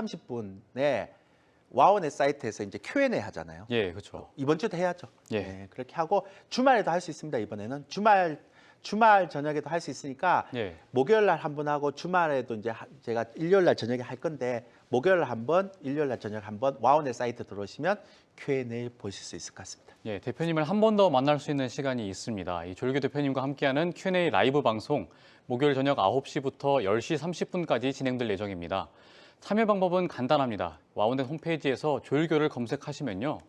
30분에 와우넷 사이트에서 이제 Q&A 하잖아요. 예, 그렇죠. 이번 주도 해야죠. 예. 네, 그렇게 하고 주말에도 할 수 있습니다. 이번에는 주말 저녁에도 할 수 있으니까 예. 목요일 날 한 번 하고 주말에도 이제 제가 일요일 날 저녁에 할 건데 목요일 날 한 번, 일요일 날 저녁 한 번 와우넷 사이트 들어오시면 Q&A 보실 수 있을 것 같습니다. 예, 대표님을 한 번 더 만날 수 있는 시간이 있습니다. 이 조일교 대표님과 함께하는 Q&A 라이브 방송 목요일 저녁 9시부터 10시 30분까지 진행될 예정입니다. 참여 방법은 간단합니다. 와우넷 홈페이지에서 조일교를 검색하시면요.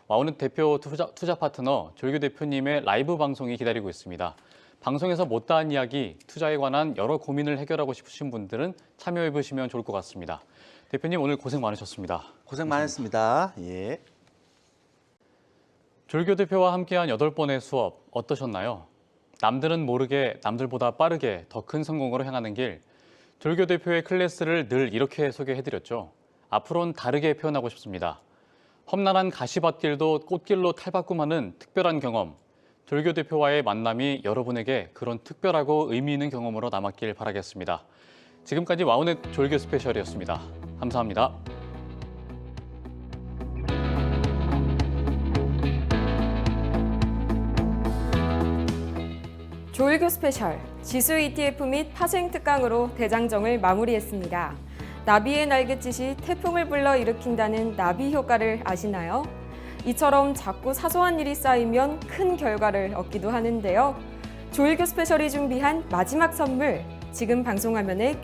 와우넷 대표 투자 파트너 조일교 대표님의 라이브 방송이 기다리고 있습니다. 방송에서 못다한 이야기, 투자에 관한 여러 고민을 해결하고 싶으신 분들은 참여해 보시면 좋을 것 같습니다. 대표님 오늘 고생 많으셨습니다. 고생 많으셨습니다. 예. 조일교 대표와 함께한 8번의 수업 어떠셨나요? 남들은 모르게 남들보다 빠르게 더 큰 성공으로 향하는 길. 조일교 대표의 클래스를 늘 이렇게 소개해드렸죠. 앞으로는 다르게 표현하고 싶습니다. 험난한 가시밭길도 꽃길로 탈바꿈하는 특별한 경험. 조일교 대표와의 만남이 여러분에게 그런 특별하고 의미 있는 경험으로 남았길 바라겠습니다. 지금까지 와우넷 조일교 스페셜이었습니다. 감사합니다. 조일교 스페셜 지수 ETF 및 파생 특강으로 대장정을 마무리했습니다. 나비의 날갯짓이 태풍을 불러 일으킨다는 나비 효과를 아시나요? 이처럼 자꾸 사소한 일이 쌓이면 큰 결과를 얻기도 하는데요. 조일교 스페셜이 준비한 마지막 선물, 지금 방송 화면에